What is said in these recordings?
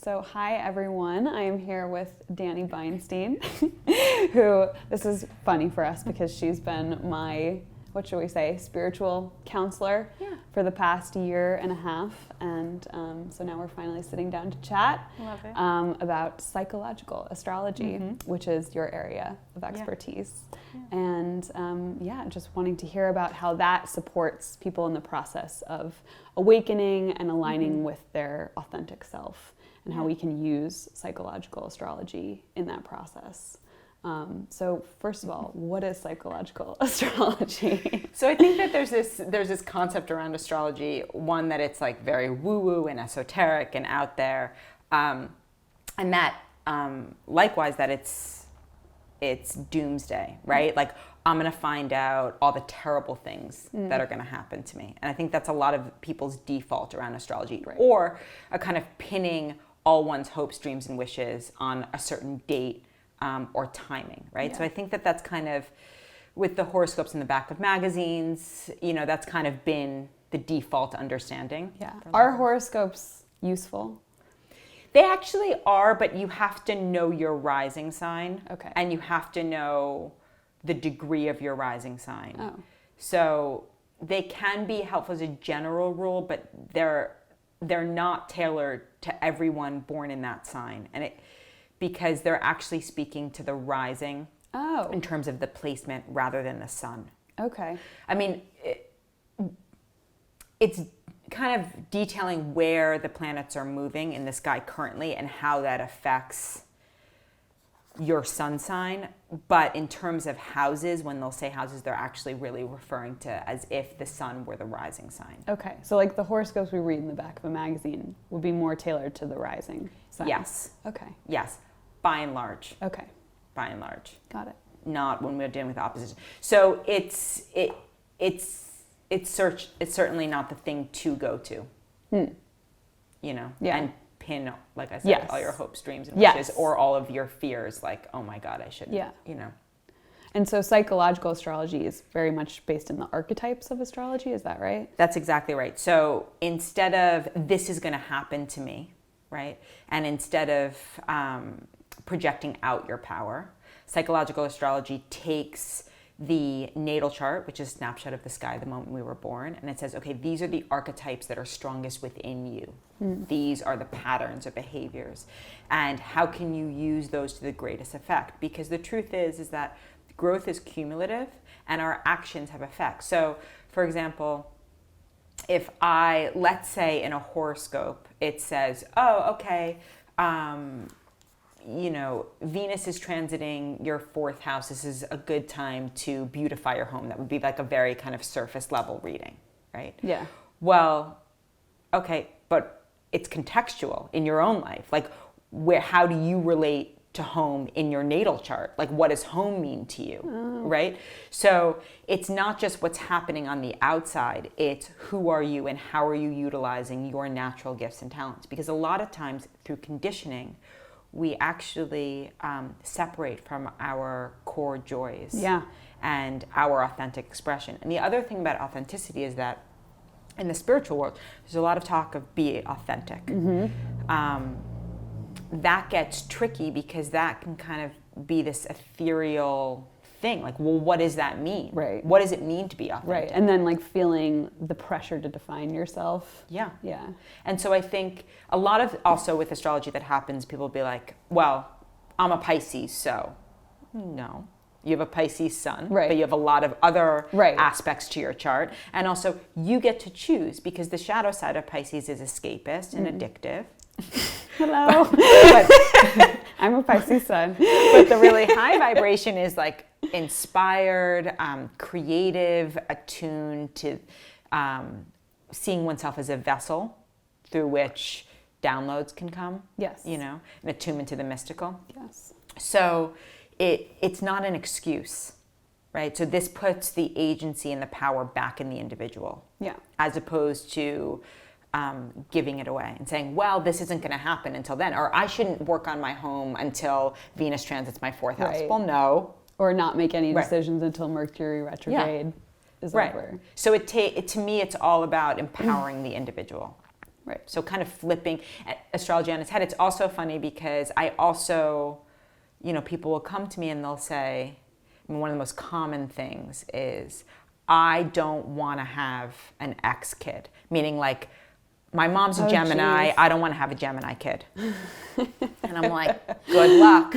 So hi everyone, I am here with Dani Beinstein, who, this is funny for us because she's been my, what should we say, spiritual counselor for the past year and a half. And so now we're finally sitting down to chat about psychological astrology, which is your area of expertise. And just wanting to hear about how that supports people in the process of awakening and aligning with their authentic self, and how we can use psychological astrology in that process. So first of all, what is psychological astrology? So I think that there's this concept around astrology, one that it's like very woo-woo and esoteric and out there, and that likewise that it's doomsday, right? Like I'm gonna find out all the terrible things that are gonna happen to me. And I think that's a lot of people's default around astrology, or a kind of pinning all one's hopes, dreams, and wishes on a certain date or timing, right? Yeah. So I think that that's kind of, with the horoscopes in the back of magazines, that's kind of been the default understanding. Yeah. Are horoscopes useful? They actually are, but you have to know your rising sign. Okay. And you have to know the degree of your rising sign. Oh. So they can be helpful as a general rule, but they're not tailored to everyone born in that sign. And because they're actually speaking to the rising in terms of the placement rather than the sun. Okay. I mean, it's kind of detailing where the planets are moving in the sky currently and how that affects your sun sign. But in terms of houses, when they'll say houses, they're actually really referring to as if the sun were the rising sign. Okay. So like the horoscopes we read in the back of a magazine would be more tailored to the rising sign? Yes. Okay. Yes. By and large. Okay. By and large. Got it. Not when we're dealing with opposition. So it's certainly not the thing to go to. Yeah. And pin, like I said, all your hopes, dreams, and wishes, or all of your fears, like, oh my God, I should, And so psychological astrology is very much based in the archetypes of astrology, is that right? That's exactly right. So instead of this is going to happen to me, right? And instead of projecting out your power, psychological astrology takes the natal chart, which is a snapshot of the sky the moment we were born, and it says, okay, these are the archetypes that are strongest within you. These are the patterns or behaviors. And how can you use those to the greatest effect? Because the truth is that growth is cumulative and our actions have effects. So, for example, if let's say in a horoscope, it says, Venus is transiting your fourth house. This is a good time to beautify your home. That would be like a very kind of surface level reading, right? Yeah. Well, okay, but it's contextual in your own life. Like, how do you relate to home in your natal chart? Like, what does home mean to you, right? So it's not just what's happening on the outside. It's who are you and how are you utilizing your natural gifts and talents? Because a lot of times through conditioning, we actually separate from our core joys and our authentic expression. And the other thing about authenticity is that in the spiritual world, there's a lot of talk of be authentic. That gets tricky because that can kind of be this ethereal thing. Like, well, what does that mean? Right. What does it mean to be authentic? Right. And then like feeling the pressure to define yourself. Yeah. Yeah. And so I think a lot of also with astrology that happens, people will be like, well, I'm a Pisces, so no. You have a Pisces sun, but you have a lot of other aspects to your chart. And also you get to choose because the shadow side of Pisces is escapist and addictive. Hello. I'm a Pisces sun. But the really high vibration is like inspired, creative, attuned to seeing oneself as a vessel through which downloads can come. Yes. An attunement to the mystical. Yes. So it's not an excuse, right? So this puts the agency and the power back in the individual. Yeah. As opposed to giving it away and saying, well, this isn't going to happen until then, or I shouldn't work on my home until Venus transits my fourth house. Well, no. Or not make any decisions until Mercury retrograde is over. So to me, it's all about empowering the individual. Right. So kind of flipping astrology on its head. It's also funny because I also, people will come to me and they'll say, one of the most common things is, I don't want to have an ex kid. Meaning like, my mom's a Gemini, geez. I don't want to have a Gemini kid. And I'm like, good luck.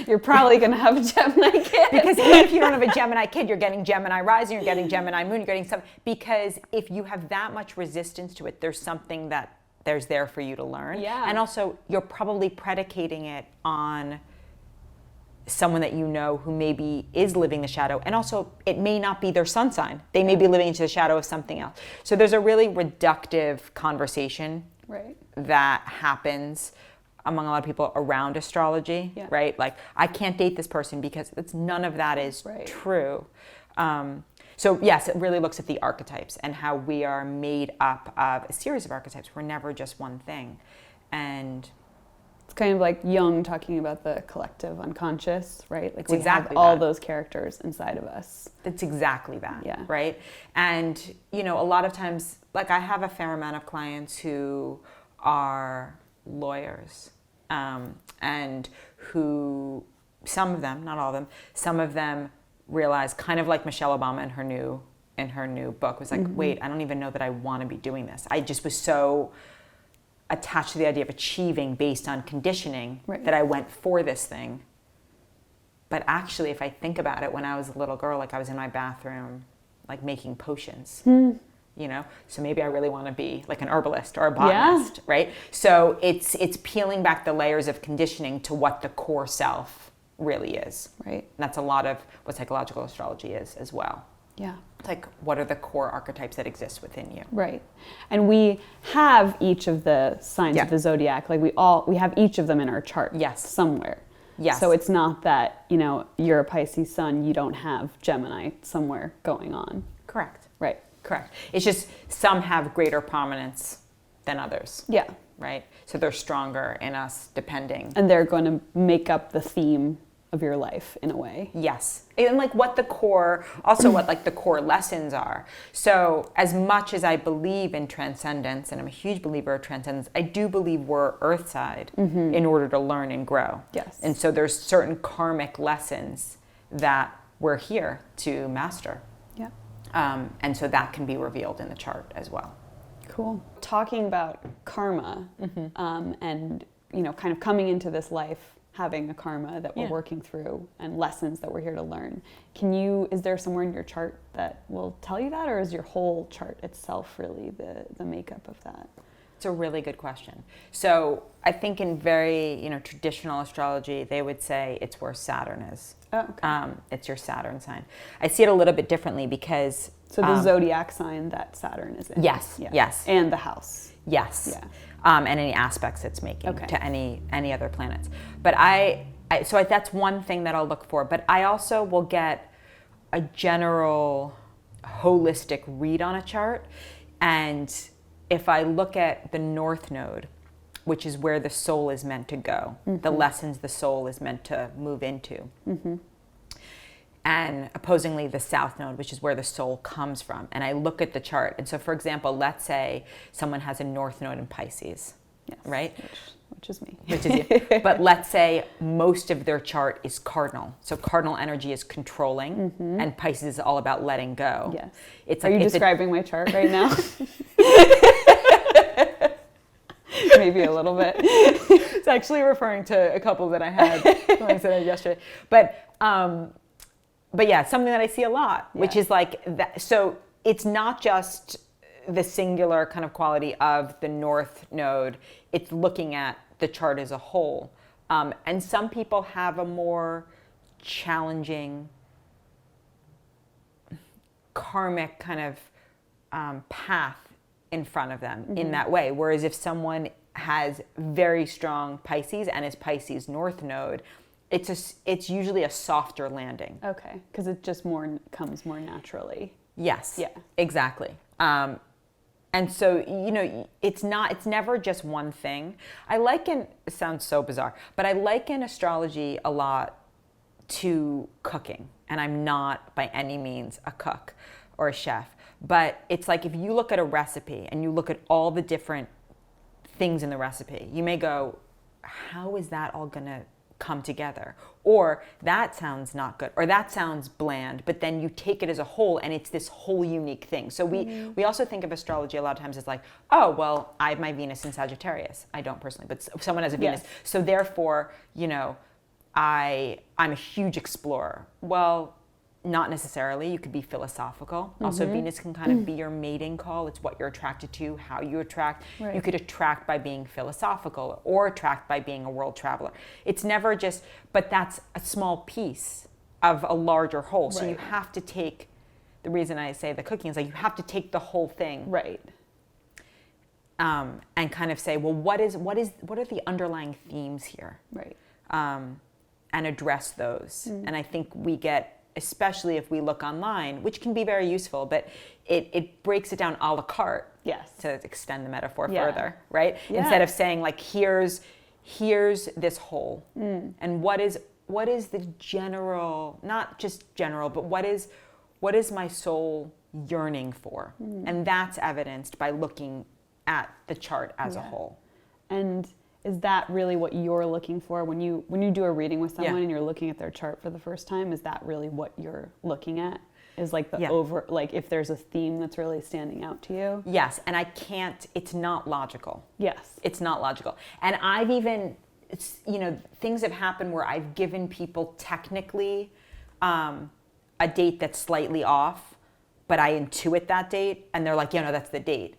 You're probably going to have a Gemini kid. Because even if you don't have a Gemini kid, you're getting Gemini rising, you're getting Gemini moon, you're getting something. Because if you have that much resistance to it, there's something that there's there for you to learn. Yeah. And also, you're probably predicating it on someone that you know who maybe is living the shadow, and also it may not be their sun sign. They may be living into the shadow of something else. So there's a really reductive conversation that happens among a lot of people around astrology, right? Like, I can't date this person because none of that is true. So yes, it really looks at the archetypes and how we are made up of a series of archetypes. We're never just one thing. And it's kind of like Jung talking about the collective unconscious, right? Like, we exactly have all those characters inside of us. It's exactly that, right? And, a lot of times, like, I have a fair amount of clients who are lawyers, and who, some of them, not all of them, some of them realize, kind of like Michelle Obama in her new book, was like, wait, I don't even know that I want to be doing this. I just was so attached to the idea of achieving based on conditioning that I went for this thing. But actually, if I think about it, when I was a little girl, like, I was in my bathroom, like, making potions, so maybe I really want to be like an herbalist or a botanist, right? So it's peeling back the layers of conditioning to what the core self really is. Right. And that's a lot of what psychological astrology is as well. Yeah. It's like, what are the core archetypes that exist within you? Right. And we have each of the signs of the zodiac. Like, we have each of them in our chart somewhere. Yes. So it's not that, you're a Pisces sun, you don't have Gemini somewhere going on. Correct. Right. Correct. It's just some have greater prominence than others. Yeah. Right? So they're stronger in us depending. And they're going to make up the theme of your life in a way. Yes. And like what the core lessons are. So as much as I believe in transcendence, and I'm a huge believer of transcendence, I do believe we're earthside in order to learn and grow. Yes. And so there's certain karmic lessons that we're here to master. Yeah. And so that can be revealed in the chart as well. Cool. Talking about karma, and kind of coming into this life having a karma that we're working through and lessons that we're here to learn. Is there somewhere in your chart that will tell you that, or is your whole chart itself really the makeup of that? It's a really good question. So I think in very, traditional astrology, they would say it's where Saturn is. Oh, okay. It's your Saturn sign. I see it a little bit differently because... So the zodiac sign that Saturn is in. Yes, yes. And the house. Yes. Yeah. And any aspects it's making to any other planets. But so that's one thing that I'll look for. But I also will get a general holistic read on a chart. And if I look at the North Node, which is where the soul is meant to go, the lessons the soul is meant to move into. And opposingly, the South Node, which is where the soul comes from. And I look at the chart. And so, for example, let's say someone has a North Node in Pisces, right? Which is me. Which is you. But let's say most of their chart is cardinal. So cardinal energy is controlling, and Pisces is all about letting go. Yes. Are you describing my chart right now? Maybe a little bit. It's actually referring to a couple that I had yesterday. But yeah, something that I see a lot, which is like that. So it's not just the singular kind of quality of the North Node. It's looking at the chart as a whole. And some people have a more challenging karmic kind of path in front of them in that way. Whereas if someone has very strong Pisces and is Pisces North Node, it's usually a softer landing. Okay, because it just comes more naturally. Yes. Yeah. Exactly. And so, it's never just one thing. It sounds so bizarre, but I liken astrology a lot to cooking. And I'm not by any means a cook or a chef, but it's like if you look at a recipe and you look at all the different things in the recipe. You may go, how is that all going to come together? Or that sounds not good, or that sounds bland, but then you take it as a whole and it's this whole unique thing. So we also think of astrology a lot of times as like, oh, well, I have my Venus in Sagittarius. I don't personally, but someone has a Venus. Yes. So therefore, you know, I'm a huge explorer. Well, not necessarily. You could be philosophical. Also, Venus can kind of be your mating call. It's what you're attracted to, how you attract. Right. You could attract by being philosophical or attract by being a world traveler. It's never just, but that's a small piece of a larger whole. So you have to take, the reason I say the cooking is like you have to take the whole thing. Right. And kind of say, well, what are the underlying themes here? Right. And address those. And I think we get, especially if we look online, which can be very useful, but it breaks it down a la carte. Yes. To extend the metaphor further, right? Yeah. Instead of saying like, here's this whole, and what is the general, not just general, but what is my soul yearning for? And that's evidenced by looking at the chart as a whole. And is that really what you're looking for when you do a reading with someone and you're looking at their chart for the first time? Is that really what you're looking at? Is like the like if there's a theme that's really standing out to you? Yes, and it's not logical. Yes. It's not logical. And I've even, things have happened where I've given people technically a date that's slightly off, but I intuit that date and they're like, no, that's the date.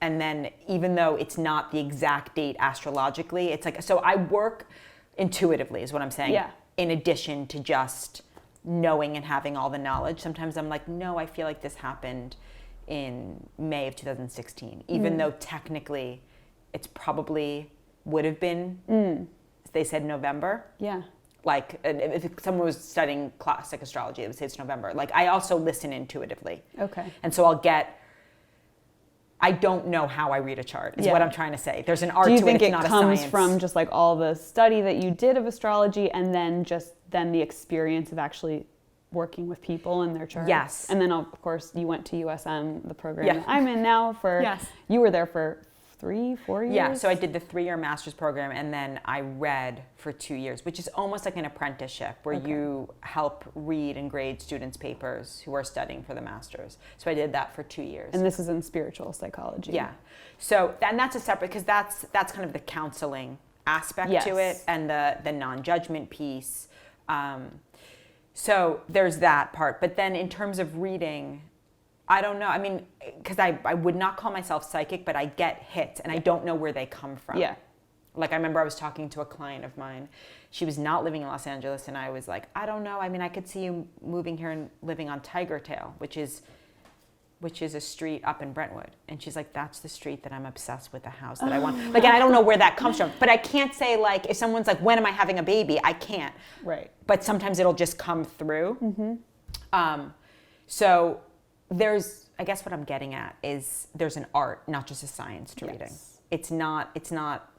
And then even though it's not the exact date astrologically, it's like, so I work intuitively is what I'm saying. Yeah. In addition to just knowing and having all the knowledge. Sometimes I'm like, no, I feel like this happened in May of 2016, even though technically it's probably would have been, they said November. Yeah. Like if someone was studying classic astrology, they would say it's November. Like I also listen intuitively. Okay. And so I don't know how I read a chart, is what I'm trying to say. There's an art to it, it's not a science. Do you think it comes from just like all the study that you did of astrology and then the experience of actually working with people and their charts? Yes. And then of course you went to USM, the program that I'm in now you were there for 3-4 years? Yeah, so I did the 3-year master's program and then I read for 2 years, which is almost like an apprenticeship where you help read and grade students' papers who are studying for the master's. So I did that for 2 years. And this is in spiritual psychology. Yeah. So, and that's a separate, because that's kind of the counseling aspect to it and the non-judgment piece. So there's that part. But then in terms of reading, I don't know. I mean, because I would not call myself psychic, but I get hits and I don't know where they come from. Yeah. Like I remember I was talking to a client of mine. She was not living in Los Angeles and I was like, I don't know. I mean, I could see you moving here and living on Tiger Tail, which is a street up in Brentwood. And she's like, that's the street that I'm obsessed with, the house that I want. Like, and I don't know where that comes from. But I can't say like, if someone's like, when am I having a baby? I can't. Right. But sometimes it'll just come through. So there's, I guess what I'm getting at is there's an art, not just a science to reading. It's not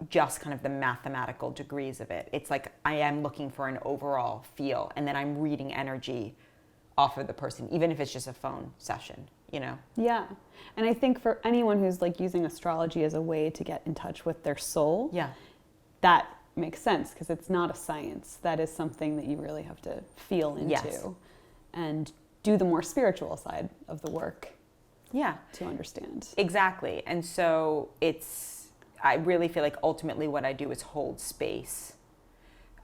just kind of the mathematical degrees of it. It's like I am looking for an overall feel and then I'm reading energy off of the person, even if it's just a phone session, Yeah. And I think for anyone who's like using astrology as a way to get in touch with their soul, that makes sense because it's not a science. That is something that you really have to feel into and do the more spiritual side of the work. To understand. Exactly. And so I really feel like ultimately what I do is hold space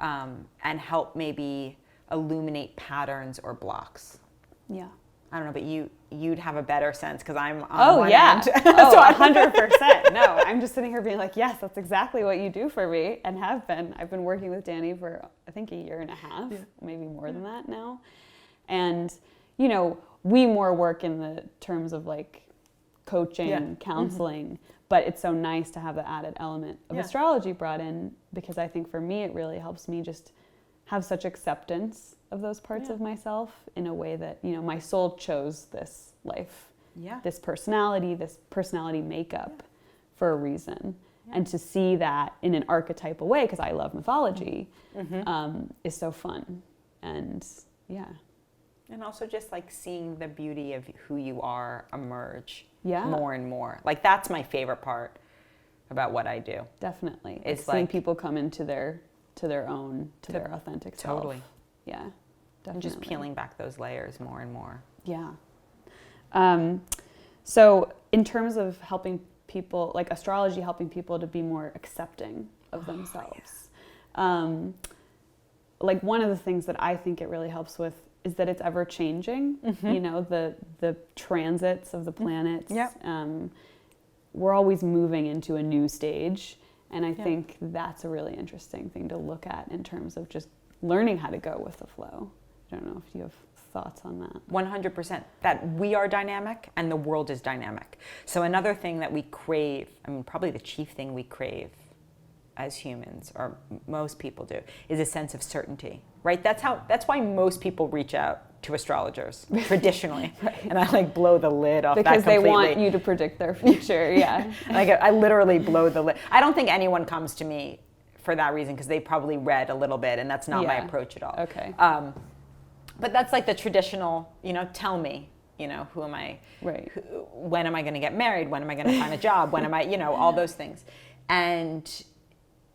and help maybe illuminate patterns or blocks. Yeah. I don't know, but you'd have a better sense because I'm on one end. So 100%. No, I'm just sitting here being like, yes, that's exactly what you do for me and have been. I've been working with Dani for, I think, 1.5 years, maybe more than that now. And, we more work in the terms of like coaching, counseling, but it's so nice to have the added element of astrology brought in because I think for me it really helps me just have such acceptance of those parts of myself in a way that, my soul chose this life, this personality makeup for a reason. And to see that in an archetypal way, because I love mythology, is so fun. And And also just like seeing the beauty of who you are emerge Yeah. more and more. Like that's my favorite part about what I do. Definitely. It's seeing like people come into their their authentic self. Totally. Yeah. Definitely. And just peeling back those layers more and more. Yeah. So in terms of helping people, like astrology helping people to be more accepting of themselves, like one of the things that I think it really helps with is that it's ever changing. You know, the transits of the planets. Yep. We're always moving into a new stage. And I think that's a really interesting thing to look at in terms of just learning how to go with the flow. I don't know if you have thoughts on that. 100%. That we are dynamic and the world is dynamic. So another thing that we crave, I mean, probably the chief thing we crave as humans, or most people do, is a sense of certainty, right? That's why most people reach out to astrologers traditionally. Right. And I like blow the lid off because that completely. They want you to predict their future. Yeah. I literally blow the lid. I don't think anyone comes to me for that reason, because they probably read a little bit, and that's not my approach at all. Okay. But that's like the traditional, tell me, who am I? Right. When am I going to get married? When am I going to find a job? When am I, all those things. And,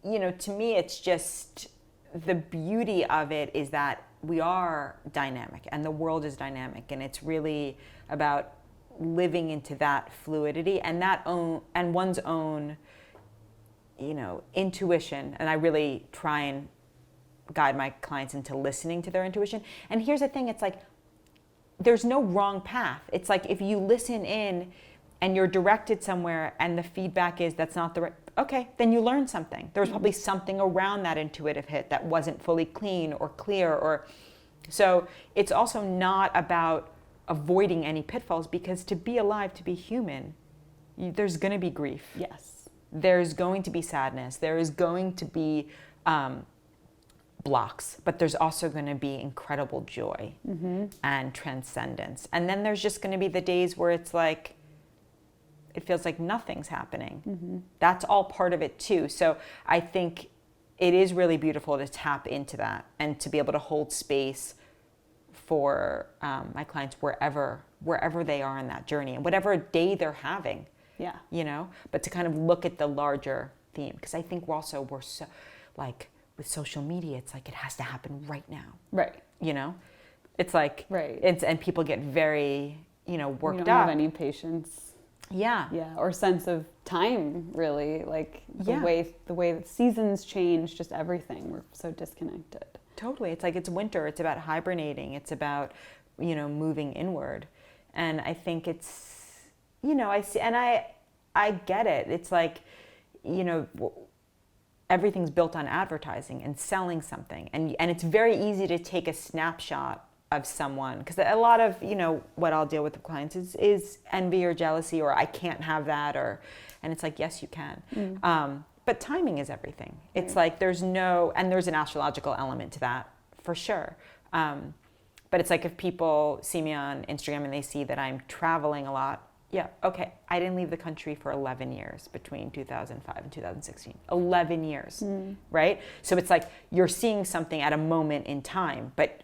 to me, it's just the beauty of it is that we are dynamic and the world is dynamic, and it's really about living into that fluidity and one's own, intuition. And I really try and guide my clients into listening to their intuition. And here's the thing, it's like there's no wrong path. It's like if you listen in and you're directed somewhere and the feedback is that's not the right, okay, then you learn something. There was probably something around that intuitive hit that wasn't fully clean or clear, so it's also not about avoiding any pitfalls, because to be alive, to be human, there's going to be grief. Yes. There's going to be sadness. There is going to be blocks, but there's also going to be incredible joy and transcendence. And then there's just going to be the days where it's like, it feels like nothing's happening. That's all part of it too. So I think it is really beautiful to tap into that and to be able to hold space for my clients wherever they are in that journey and whatever day they're having. Yeah. But to kind of look at the larger theme, because I think we're so like with social media, it's like it has to happen right now. Right. It's like right. And people get very worked up. Don't have any patience. Yeah. Yeah. Or sense of time, really. Like the way the seasons change, just everything. We're so disconnected. Totally. It's like it's winter. It's about hibernating. It's about, moving inward. And I think it's, I see, and I get it. It's like, everything's built on advertising and selling something. And it's very easy to take a snapshot of someone, because a lot of what I'll deal with with clients is envy or jealousy, or I can't have that, and it's like, yes, you can. But timing is everything. Right. It's like there's an astrological element to that for sure. But it's like if people see me on Instagram and they see that I'm traveling a lot, yeah, okay, I didn't leave the country for 11 years between 2005 and 2016. 11 years, right? So it's like you're seeing something at a moment in time, but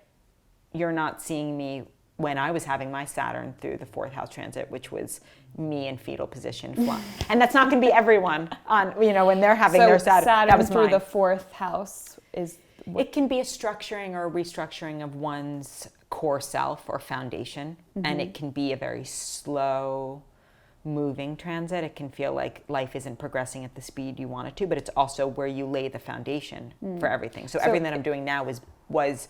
you're not seeing me when I was having my Saturn through the 4th house transit, which was me in fetal position flying. And that's not going to be everyone on, when they're having their Saturn. That was through mine. The 4th house is... It can be a structuring or a restructuring of one's core self or foundation. And it can be a very slow moving transit. It can feel like life isn't progressing at the speed you want it to, but it's also where you lay the foundation for everything. So everything that I'm doing now was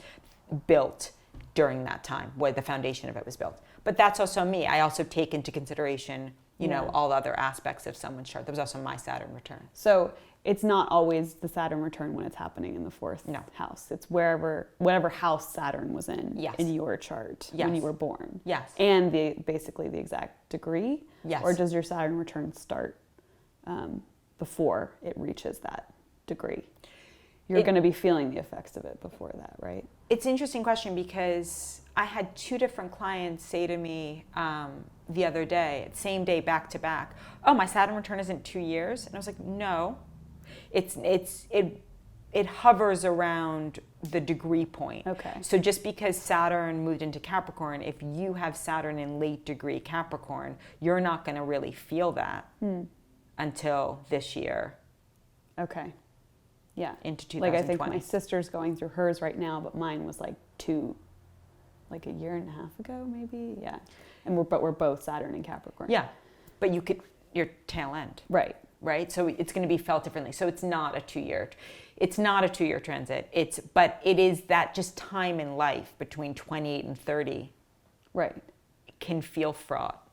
built during that time, where the foundation of it was built. But that's also me. I also take into consideration, all the other aspects of someone's chart. That was also my Saturn return. So it's not always the Saturn return when it's happening in the 4th house. It's whatever house Saturn was in your chart when you were born. Yes. And basically the exact degree. Yes. Or does your Saturn return start before it reaches that degree? You're going to be feeling the effects of it before that, right? It's an interesting question, because I had 2 different clients say to me the other day, same day, back to back, oh, my Saturn return isn't 2 years. And I was like, no, it hovers around the degree point. Okay. So just because Saturn moved into Capricorn, if you have Saturn in late degree Capricorn, you're not going to really feel that. until this year. Okay. Yeah. Into 2020. Like I think my sister's going through hers right now, but mine was like a year and a half ago, maybe. Yeah. And we're both Saturn and Capricorn. Yeah. But your tail end. Right. Right. So it's going to be felt differently. So it's not a 2-year transit. But it is that just time in life between 28 and 30. Right. Can feel fraught.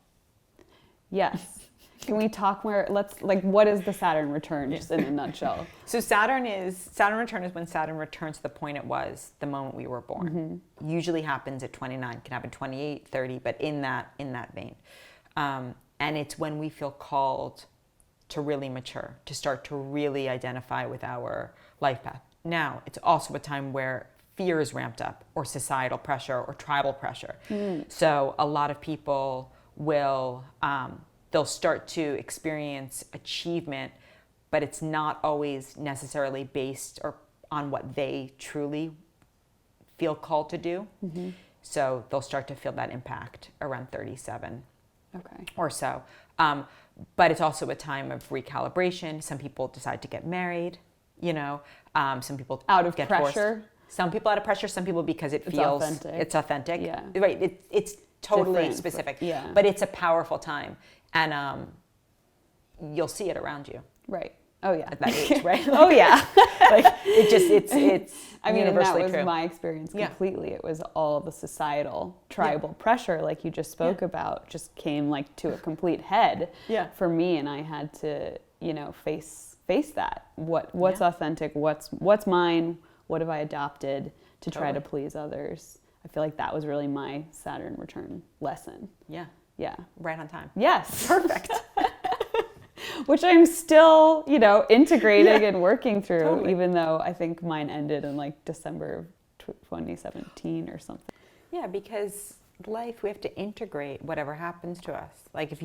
Yes. Can we talk more? What is the Saturn return, just in a nutshell? So Saturn return is when Saturn returns to the point it was the moment we were born. Mm-hmm. Usually happens at 29, can happen 28, 30, but in that vein. And it's when we feel called to really mature, to start to really identify with our life path. Now, it's also a time where fear is ramped up, or societal pressure, or tribal pressure. So a lot of people will... they'll start to experience achievement, but it's not always necessarily based on what they truly feel called to do. Mm-hmm. So they'll start to feel that impact around 37 or so. But it's also a time of recalibration. Some people decide to get married, some people out of get pressure. Forced. Some people out of pressure, some people because it's authentic. Yeah. Right. It's totally different, specific. Yeah. But it's a powerful time. And you'll see it around you. Right. Oh yeah. At that age, right? Oh yeah. it's I mean, universally and that was true. my experience completely. Yeah. It was all the societal tribal pressure, like you just spoke about, just came to a complete head for me, and I had to, face that. What's authentic, what's mine, what have I adopted to try to please others. I feel like that was really my Saturn return lesson. Yeah. Yeah. Right on time. Yes. Perfect. Which I'm still, integrating and working through, even though I think mine ended in December of 2017 or something. Yeah, because life, we have to integrate whatever happens to us. If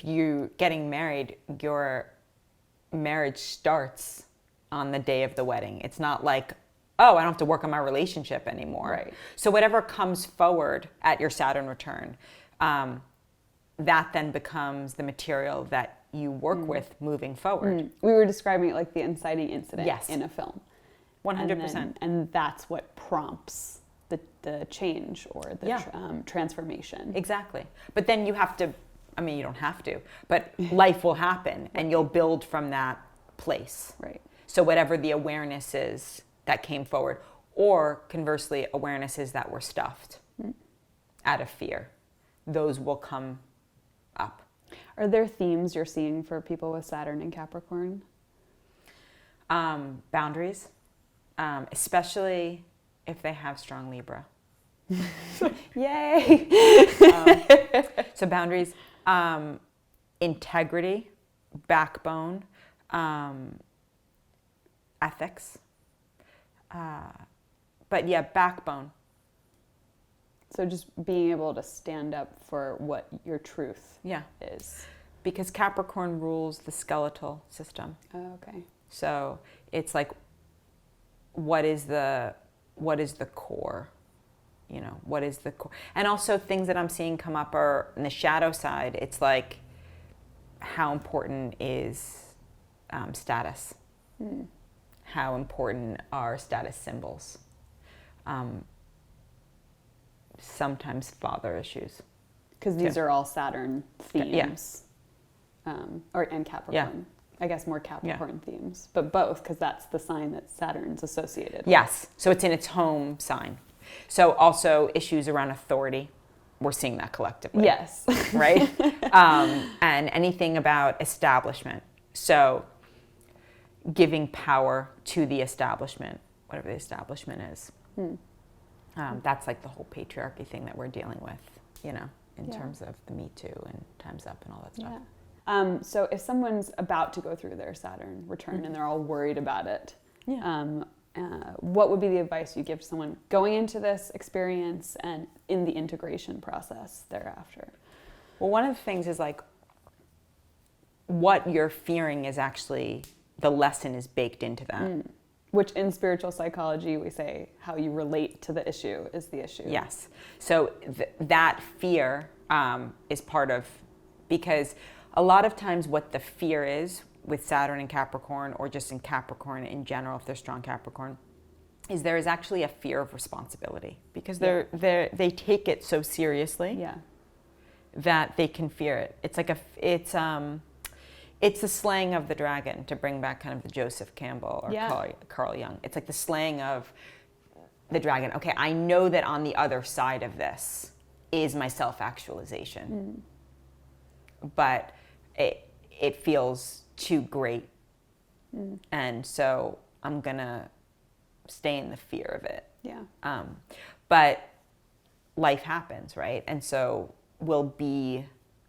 you're getting married, your marriage starts on the day of the wedding. It's not like, oh, I don't have to work on my relationship anymore. Right. So whatever comes forward at your Saturn return, that then becomes the material that you work with moving forward. We were describing it like the inciting incident in a film. 100%. And that's what prompts the change or the transformation. Exactly. But then you have to, you don't have to, but life will happen and you'll build from that place. Right. So whatever the awareness is that came forward, or conversely, awarenesses that were stuffed out of fear, those will come up. Are there themes you're seeing for people with Saturn and Capricorn? Boundaries, especially if they have strong Libra. Yay! So boundaries, integrity, backbone, ethics. But backbone. So just being able to stand up for what your truth is. Because Capricorn rules the skeletal system. Oh, okay. So it's what is the core? What is the core? And also things that I'm seeing come up are in the shadow side. It's how important is status? How important are status symbols? Sometimes father issues. Because these are all Saturn themes. And Capricorn. Yeah. I guess more Capricorn themes. But both, because that's the sign that Saturn's associated with. Yes. So it's in its home sign. So also issues around authority. We're seeing that collectively. Yes. Right? And anything about establishment. So giving power to the establishment, whatever the establishment is. That's the whole patriarchy thing that we're dealing with, in terms of the Me Too and Time's Up and all that stuff. Yeah. So if someone's about to go through their Saturn return and they're all worried about it, what would be the advice you give to someone going into this experience and in the integration process thereafter? Well, one of the things is what you're fearing is actually, the lesson is baked into that. Which in spiritual psychology, we say how you relate to the issue is the issue. Yes. So that fear is part of Because a lot of times what the fear is with Saturn in Capricorn, or just in Capricorn in general, if they're strong Capricorn, is there is actually a fear of responsibility, because they take it so seriously that they can fear it. It's like it's the slaying of the dragon, to bring back kind of the Joseph Campbell or Carl Jung. It's like the slaying of the dragon. Okay, I know that on the other side of this is my self-actualization, but it feels too great, and so I'm gonna stay in the fear of it. But life happens, right? And so we'll be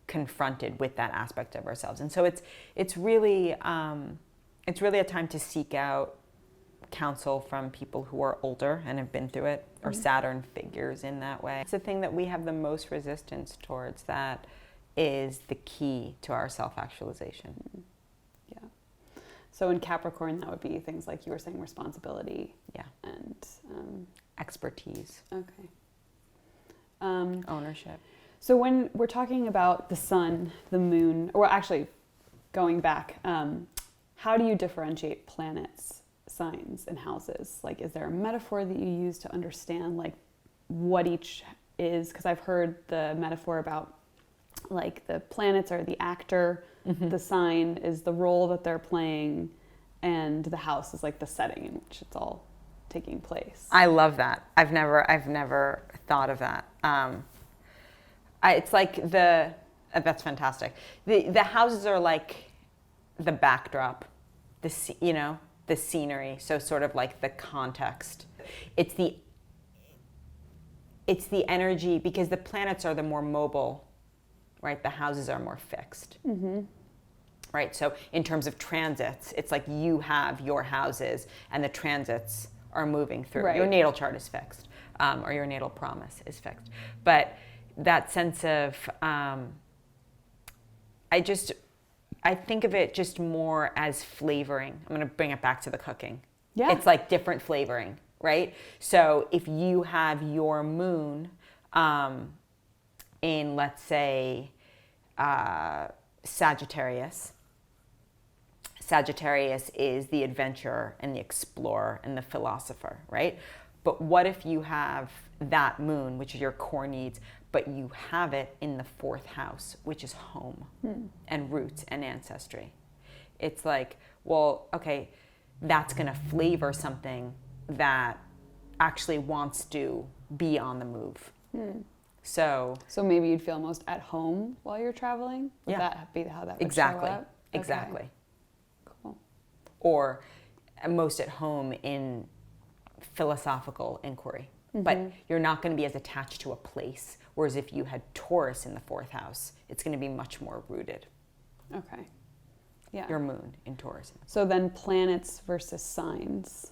confronted with that aspect of ourselves, and so it's really a time to seek out counsel from people who are older and have been through it, or Saturn figures in that way. It's the thing that we have the most resistance towards, that is the key to our self-actualization. So in Capricorn, that would be things like you were saying, responsibility, and expertise, ownership. So when we're talking about the sun, the moon, or actually going back, how do you differentiate planets, signs, and houses? Like, is there a metaphor that you use to understand like what each is? Because I've heard the metaphor about like the planets are the actor, the sign is the role that they're playing, and the house is like the setting in which it's all taking place. I love that. I've never thought of that. It's like that's fantastic. The houses are like the backdrop, the scenery. So sort of like the context. It's the energy, because the planets are the more mobile, right? The houses are more fixed. Right. So in terms of transits, it's like you have your houses and the transits are moving through. Right. Your natal chart is fixed, or your natal promise is fixed. But that sense of, I think of it just more as flavoring. I'm going to bring it back to the cooking. It's like different flavoring, right? So if you have your moon in, let's say, Sagittarius. Sagittarius is the adventurer and the explorer and the philosopher, right? But what if you have that moon, which is your core needs, but you have it in the 4th house, which is home and roots and ancestry? It's like, well, okay, that's going to flavor something that actually wants to be on the move. So maybe you'd feel most at home while you're traveling? Would that be how that would show up? Exactly. Cool. Or most at home in philosophical inquiry. But you're not going to be as attached to a place. Whereas if you had Taurus in the 4th house, it's going to be much more rooted. Okay. Yeah. Your moon in Taurus. So then planets versus signs.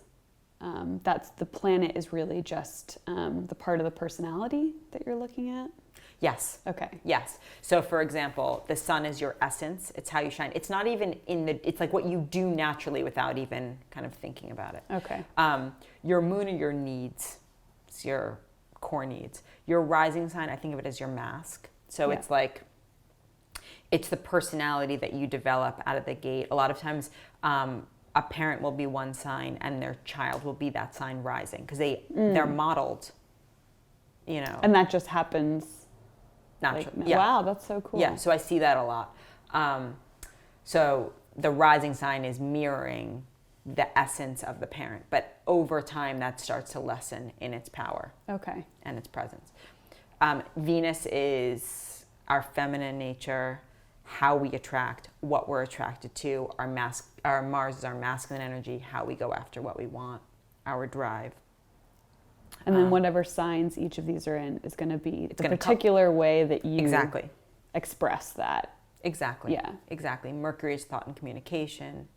That's the planet is really just the part of the personality that you're looking at? Yes. Okay. Yes. So for example, the sun is your essence. It's how you shine. It's not even it's like what you do naturally without even kind of thinking about it. Okay. Your moon are your needs. It's your core needs. Your rising sign, I think of it as your mask. So it's like, it's the personality that you develop out of the gate. A lot of times, a parent will be one sign and their child will be that sign rising, because they're modeled, And that just happens naturally. Like, wow, that's so cool. Yeah, so I see that a lot. So the rising sign is mirroring the essence of the parent, but over time that starts to lessen in its power. Okay. And its presence. Venus is our feminine nature, how we attract, what we're attracted to. Our Mars is our masculine energy, how we go after what we want, our drive. And then whatever signs each of these are in is going to be the particular way that you express that. Exactly. Yeah. Exactly. Mercury is thought and communication.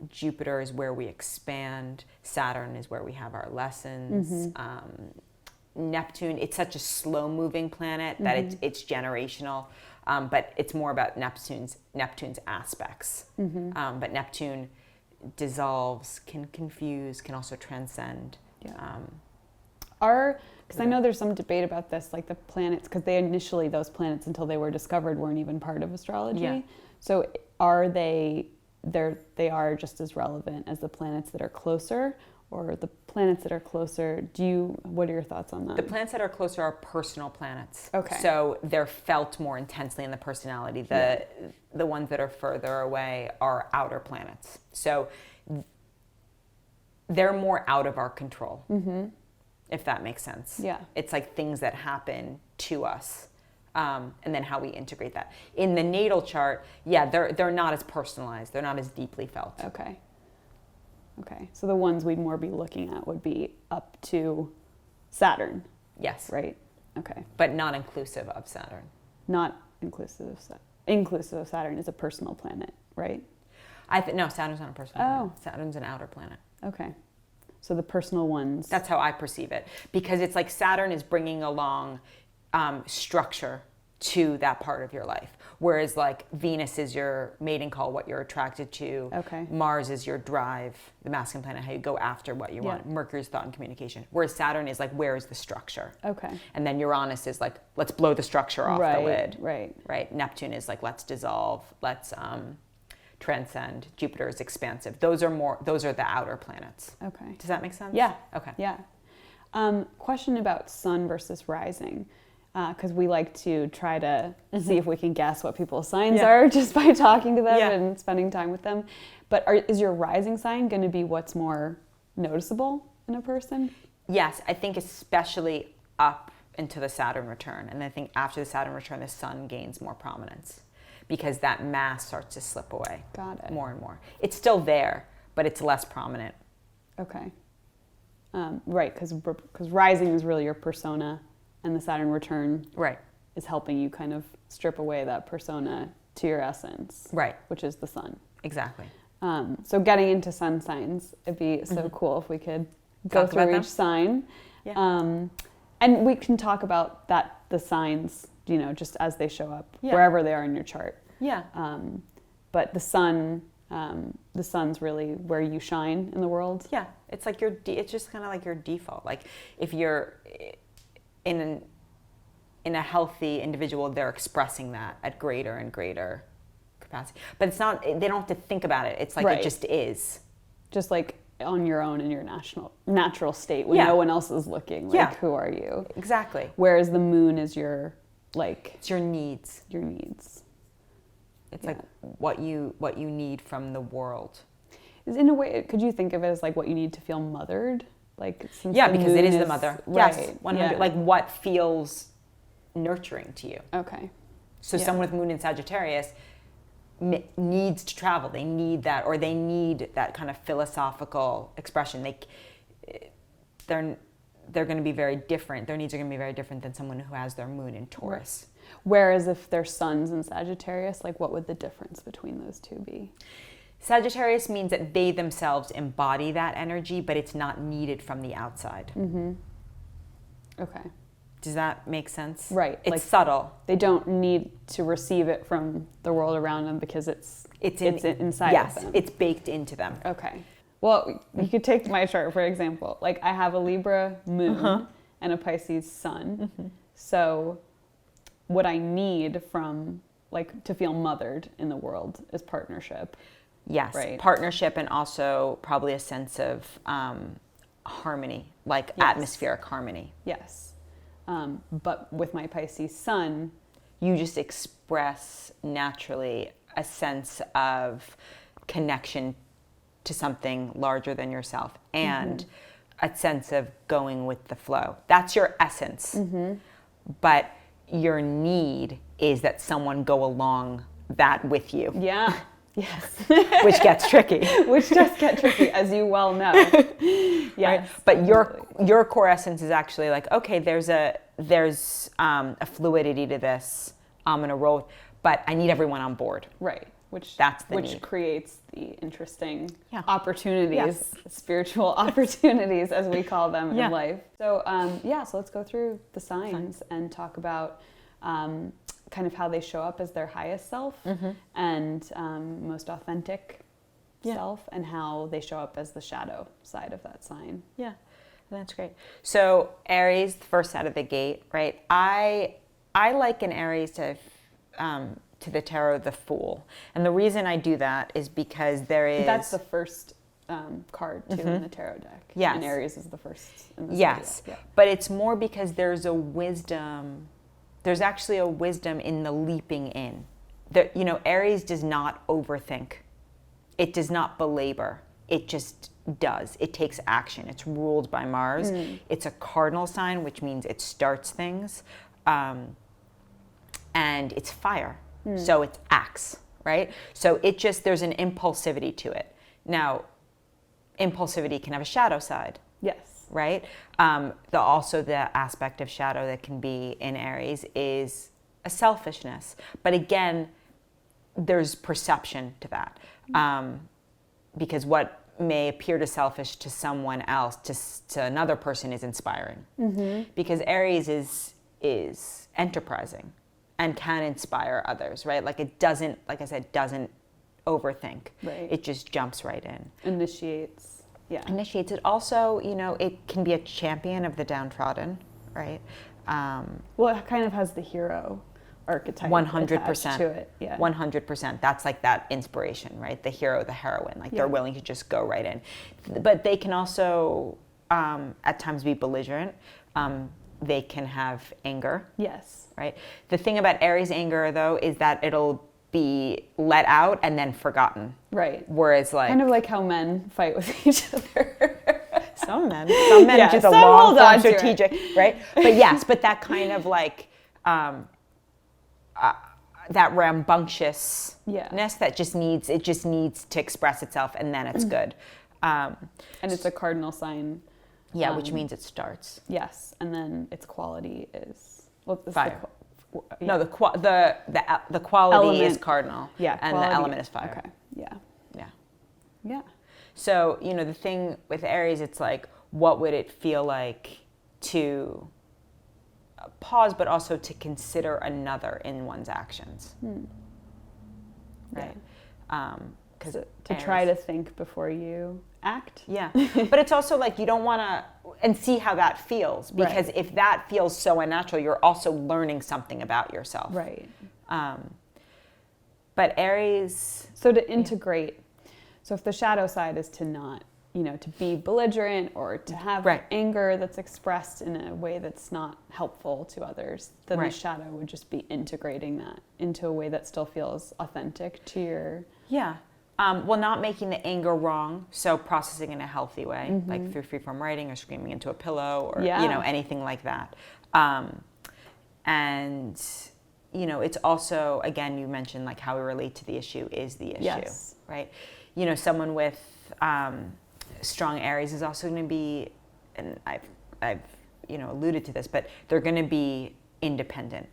Jupiter is where we expand. Saturn is where we have our lessons. Neptune, it's such a slow-moving planet that it's generational, but it's more about Neptune's aspects. But Neptune dissolves, can confuse, can also transcend. Because I know there's some debate about this, like the planets, because those planets until they were discovered weren't even part of astrology. Yeah. So are they are just as relevant as the planets that are closer, or the planets that are closer? What are your thoughts on that? The planets that are closer are personal planets. Okay. So they're felt more intensely in the personality. The ones that are further away are outer planets. So they're more out of our control, if that makes sense. Yeah. It's like things that happen to us. And then how we integrate that. In the natal chart, they're not as personalized. They're not as deeply felt. Okay. So the ones we'd more be looking at would be up to Saturn. Yes. Right? Okay. But not inclusive of Saturn. Not inclusive of Saturn. Inclusive of Saturn is a personal planet, right? No, Saturn's not a personal planet. Saturn's an outer planet. Okay. So the personal ones. That's how I perceive it. Because it's like Saturn is bringing along structure to that part of your life. Whereas like Venus is your mating call, what you're attracted to. Okay. Mars is your drive, the masculine planet, how you go after what you want. Mercury's thought and communication. Whereas Saturn is like, where is the structure? Okay. And then Uranus is like, let's blow the structure off the lid. Right. Neptune is like, let's dissolve, let's transcend. Jupiter is expansive. Those are the outer planets. Okay. Does that make sense? Yeah. Okay. Yeah. Question about sun versus rising. Because we like to try to see if we can guess what people's signs are just by talking to them and spending time with them. But is your rising sign going to be what's more noticeable in a person? Yes, I think especially up into the Saturn return. And I think after the Saturn return, the sun gains more prominence because that mass starts to slip away. Got it. More and more. It's still there, but it's less prominent. Okay. Right, because rising is really your persona. And the Saturn return is helping you kind of strip away that persona to your essence, which is the sun. Exactly. So getting into sun signs, it'd be so cool if we could go through each sign. Yeah. And we can talk about the signs, just as they show up, wherever they are in your chart. Yeah. But the sun's really where you shine in the world. Yeah. It's like it's just kind of like your default. Like if you're in a healthy individual, they're expressing that at greater and greater capacity. But it's not, they don't have to think about it. It's like it just is. Just like on your own in your natural state when no one else is looking. Like, who are you? Exactly. Whereas the moon is your, it's your needs. Your needs. It's like what you need from the world. In a way, could you think of it as like what you need to feel mothered? Because it is the mother. Right. Yes, 100. Like what feels nurturing to you. Okay. So someone with moon in Sagittarius needs to travel. They need that, or they need that kind of philosophical expression. They're going to be very different. Their needs are going to be very different than someone who has their moon in Taurus. Right. Whereas if their sun's in Sagittarius, like what would the difference between those two be? Sagittarius means that they themselves embody that energy, but it's not needed from the outside. Mm-hmm. Okay. Does that make sense? Right. It's subtle. They don't need to receive it from the world around them because it's inside of them. Yes, it's baked into them. Okay. Well, you could take my chart, for example. Like I have a Libra moon and a Pisces sun. Mm-hmm. So what I need from, to feel mothered in the world is partnership. Yes, right. Partnership, and also probably a sense of harmony, atmospheric harmony. Yes. But with my Pisces sun, you just express naturally a sense of connection to something larger than yourself and a sense of going with the flow. That's your essence. Mm-hmm. But your need is that someone go along that with you. Yeah. Yes. Which gets tricky. Which does get tricky, as you well know. Yes. Right? But your core essence is actually like, okay, there's a fluidity to this. I'm gonna roll, but I need everyone on board. Right. Which need. Creates the interesting opportunities, spiritual opportunities, as we call them in life. So so let's go through the signs and talk about kind of how they show up as their highest self and most authentic self, and how they show up as the shadow side of that sign. Yeah. That's great. So Aries, first out of the gate, right? I liken Aries to the tarot, the Fool, and the reason I do that is because that's the first card too in the tarot deck. Yes, and Aries is the first. In the yes, zodiac. But it's more because there's a wisdom. There's actually a wisdom in the leaping in. Aries does not overthink. It does not belabor. It just does. It takes action. It's ruled by Mars. It's a cardinal sign, which means it starts things. And it's fire. So it acts, right? So there's an impulsivity to it. Now, impulsivity can have a shadow side. Yes. Right? Also the aspect of shadow that can be in Aries is a selfishness. But again, there's perception to that. Because what may appear to selfish to someone else, to another person is inspiring. Because Aries is enterprising and can inspire others, right? Like it doesn't, like I said, doesn't overthink. Right. It just jumps right in. Initiates. Yeah. Initiates. It also, it can be a champion of the downtrodden, right? Well, it kind of has the hero archetype 100% to it. Yeah. 100%. That's like that inspiration, right? The hero, the heroine. Like they're willing to just go right in. But they can also at times be belligerent. They can have anger. Yes. Right? The thing about Aries anger, though, is that it'll be let out and then forgotten. Right. Whereas like... kind of like how men fight with each other. Some men do the long form strategic, right? But yes, but that kind of like... that rambunctiousness that just needs to express itself, and then it's good. And it's a cardinal sign. Yeah, which means it starts. Yes, and then its quality is fire. No, the quality is cardinal. Yeah, and the element is fire. Okay. Yeah. Yeah. Yeah. So the thing with Aries, it's like, what would it feel like to pause, but also to consider another in one's actions, right? Because to try to think before you act. Yeah, but it's also like you don't want to, and see how that feels, because if that feels so unnatural, you're also learning something about yourself. Right. But Aries. So to integrate. So if the shadow side is to not, to be belligerent or to have anger that's expressed in a way that's not helpful to others, then the shadow would just be integrating that into a way that still feels authentic to your... Yeah. Not making the anger wrong, so processing in a healthy way, like through freeform writing or screaming into a pillow or, anything like that. And, it's also, again, you mentioned like how we relate to the issue is the issue, right? Someone with strong Aries is also going to be, and I've alluded to this, but they're going to be independent.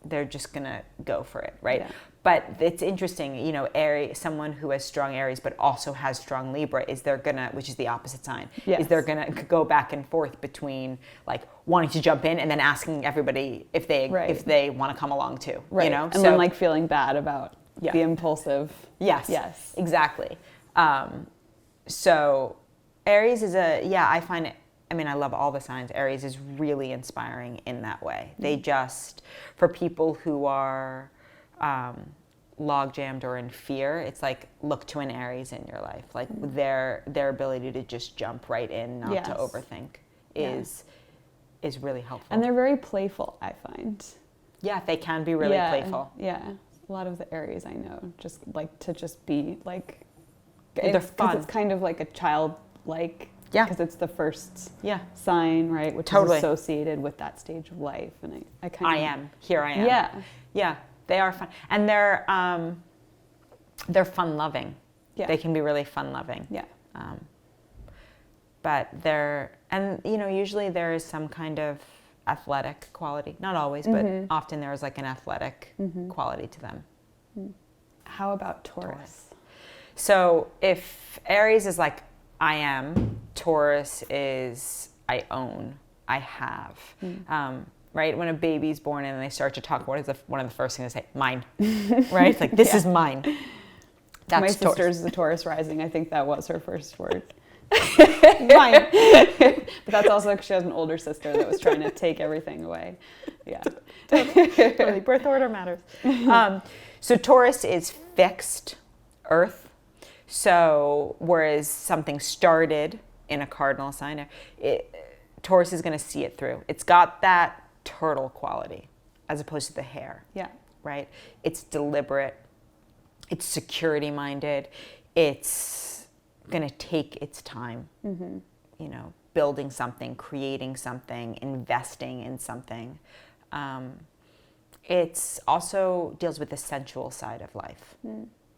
They're just going to go for it, right? Yeah. But it's interesting, Aries, someone who has strong Aries but also has strong Libra, which is the opposite sign, is they're going to go back and forth between like wanting to jump in and then asking everybody if they want to come along too, And then like feeling bad about the impulsive. Yes, exactly. So Aries is I find it, I love all the signs. Aries is really inspiring in that way. They just, for people who are log jammed or in fear, it's like look to an Aries in your life. Like their ability to just jump right in, not to overthink, is really helpful. And they're very playful, I find. Yeah, they can be really playful. Yeah, a lot of the Aries I know just like to just be like. They're fun. It's kind of like a childlike. Yeah. Because it's the first sign, right? Which is associated with that stage of life. And I am. Here I am. Yeah. Yeah. They are fun. And they're fun-loving. Yeah. They can be really fun-loving. Yeah. But usually there is some kind of athletic quality. Not always, but often there is like an athletic quality to them. How about Taurus? So if Aries is like, I am, Taurus is I own, I have. Right? When a baby's born and they start to talk, what is one of the first things they say? Mine. Right? It's like, this is mine. That's my sister's a Taurus rising. I think that was her first word. Fine. But that's also because she has an older sister that was trying to take everything away. Yeah. Totally. Birth order matters. So Taurus is fixed earth. So whereas something started in a cardinal sign, Taurus is going to see it through. It's got that turtle quality as opposed to the hare. Yeah. Right? It's deliberate. It's security minded. It's going to take its time. You know, building something, creating something, investing in something. It's also deals with the sensual side of life.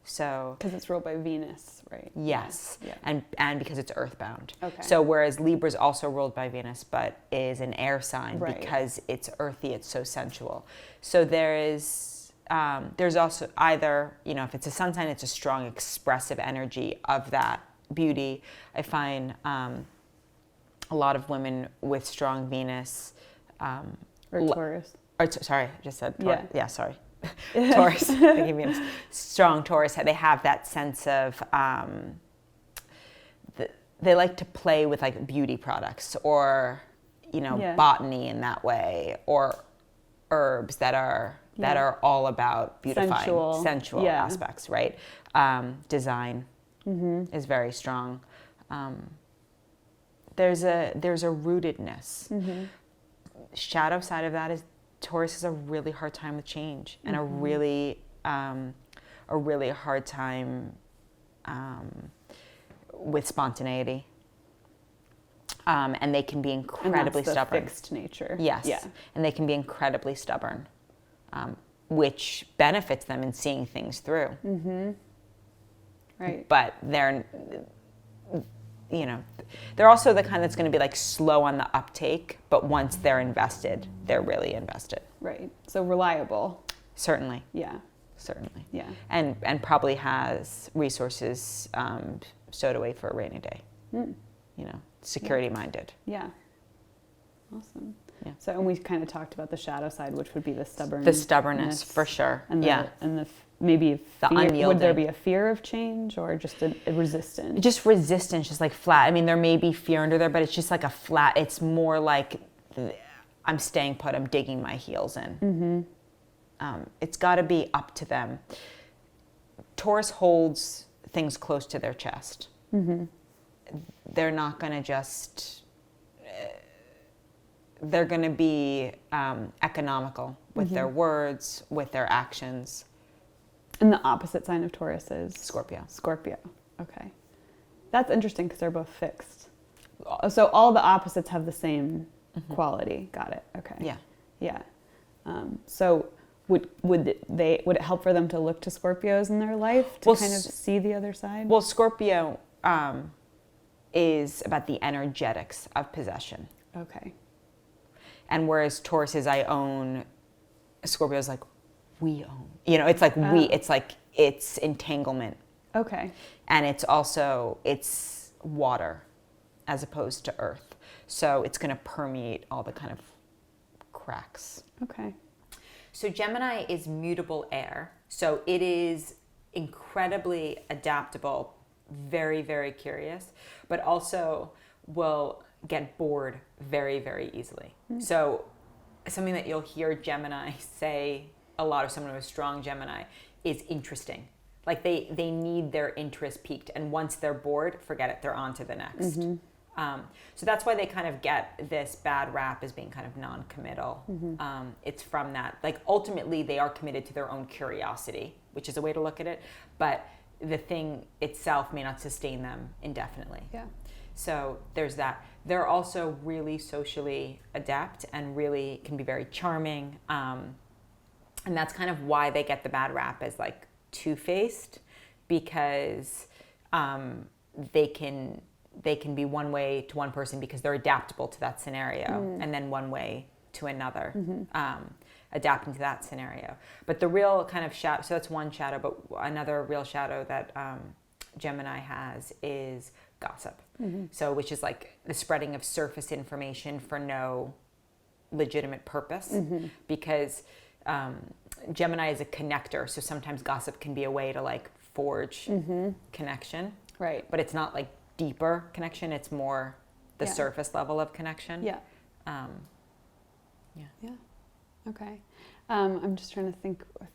So because it's ruled by Venus, right? Yes. Yeah. And because it's earthbound. Okay. So whereas Libra is also ruled by Venus, but is an air sign because it's earthy, it's so sensual. So there's also either, you know, if it's a sun sign, it's a strong expressive energy of that beauty. I find a lot of women with strong Venus or Taurus. Sorry, I just said Taurus. Yeah, sorry. Yeah. Taurus. Thinking Venus. Strong Taurus. They have that sense of they like to play with like beauty products or, you know, botany in that way, or herbs that are all about beautifying sensual aspects, right? Design is very strong. There's a rootedness. Shadow side of that is Taurus has a really hard time with change and a really hard time with spontaneity. And they can be incredibly stubborn. Fixed nature. Yes. Yeah. And they can be incredibly stubborn, which benefits them in seeing things through. Right. But they're also the kind that's going to be like slow on the uptake, but once they're invested, they're really invested. Right. So reliable. Certainly. Yeah. Certainly. Yeah. And probably has resources stowed away for a rainy day. You know, security minded. Yeah. Awesome. Yeah. So, and we kind of talked about the shadow side, which would be the stubbornness. The stubbornness, for sure. And maybe the unyielding. Would there be a fear of change or just a resistance? Just resistance, just like flat. I mean, there may be fear under there, but it's just like a flat. It's more like I'm staying put. I'm digging my heels in. It's got to be up to them. Taurus holds things close to their chest. They're not going to just. They're going to be economical with their words, with their actions. And the opposite sign of Taurus is? Scorpio. Scorpio. Okay. That's interesting because they're both fixed. So all the opposites have the same quality. Got it. Okay. Yeah. Yeah. So would it help for them to look to Scorpios in their life to kind of see the other side? Well, Scorpio is about the energetics of possession. Okay. And whereas Taurus is I own, Scorpio is like we own. You know, it's like we. It's like it's entanglement. Okay. And it's also it's water, as opposed to earth. So it's going to permeate all the kind of cracks. Okay. So Gemini is mutable air. So it is incredibly adaptable, very, very curious, but also will get bored very, very easily. So something that you'll hear Gemini say a lot, of someone who is strong Gemini, is interesting. Like they need their interest peaked, and once they're bored, forget it, they're on to the next. So that's why they kind of get this bad rap as being kind of non-committal. It's from that, like ultimately they are committed to their own curiosity, which is a way to look at it, but the thing itself may not sustain them indefinitely. Yeah. So there's that. They're also really socially adept and really can be very charming. And that's kind of why they get the bad rap as like two-faced, because they can be one way to one person because they're adaptable to that scenario, and then one way to another, adapting to that scenario. But the real kind of shadow, so that's one shadow, but another real shadow that Gemini has is gossip. So which is like the spreading of surface information for no legitimate purpose, because Gemini is a connector, so sometimes gossip can be a way to like forge connection, right? But it's not like deeper connection. It's more the surface level of connection. Yeah. Yeah. Okay. I'm just trying to think of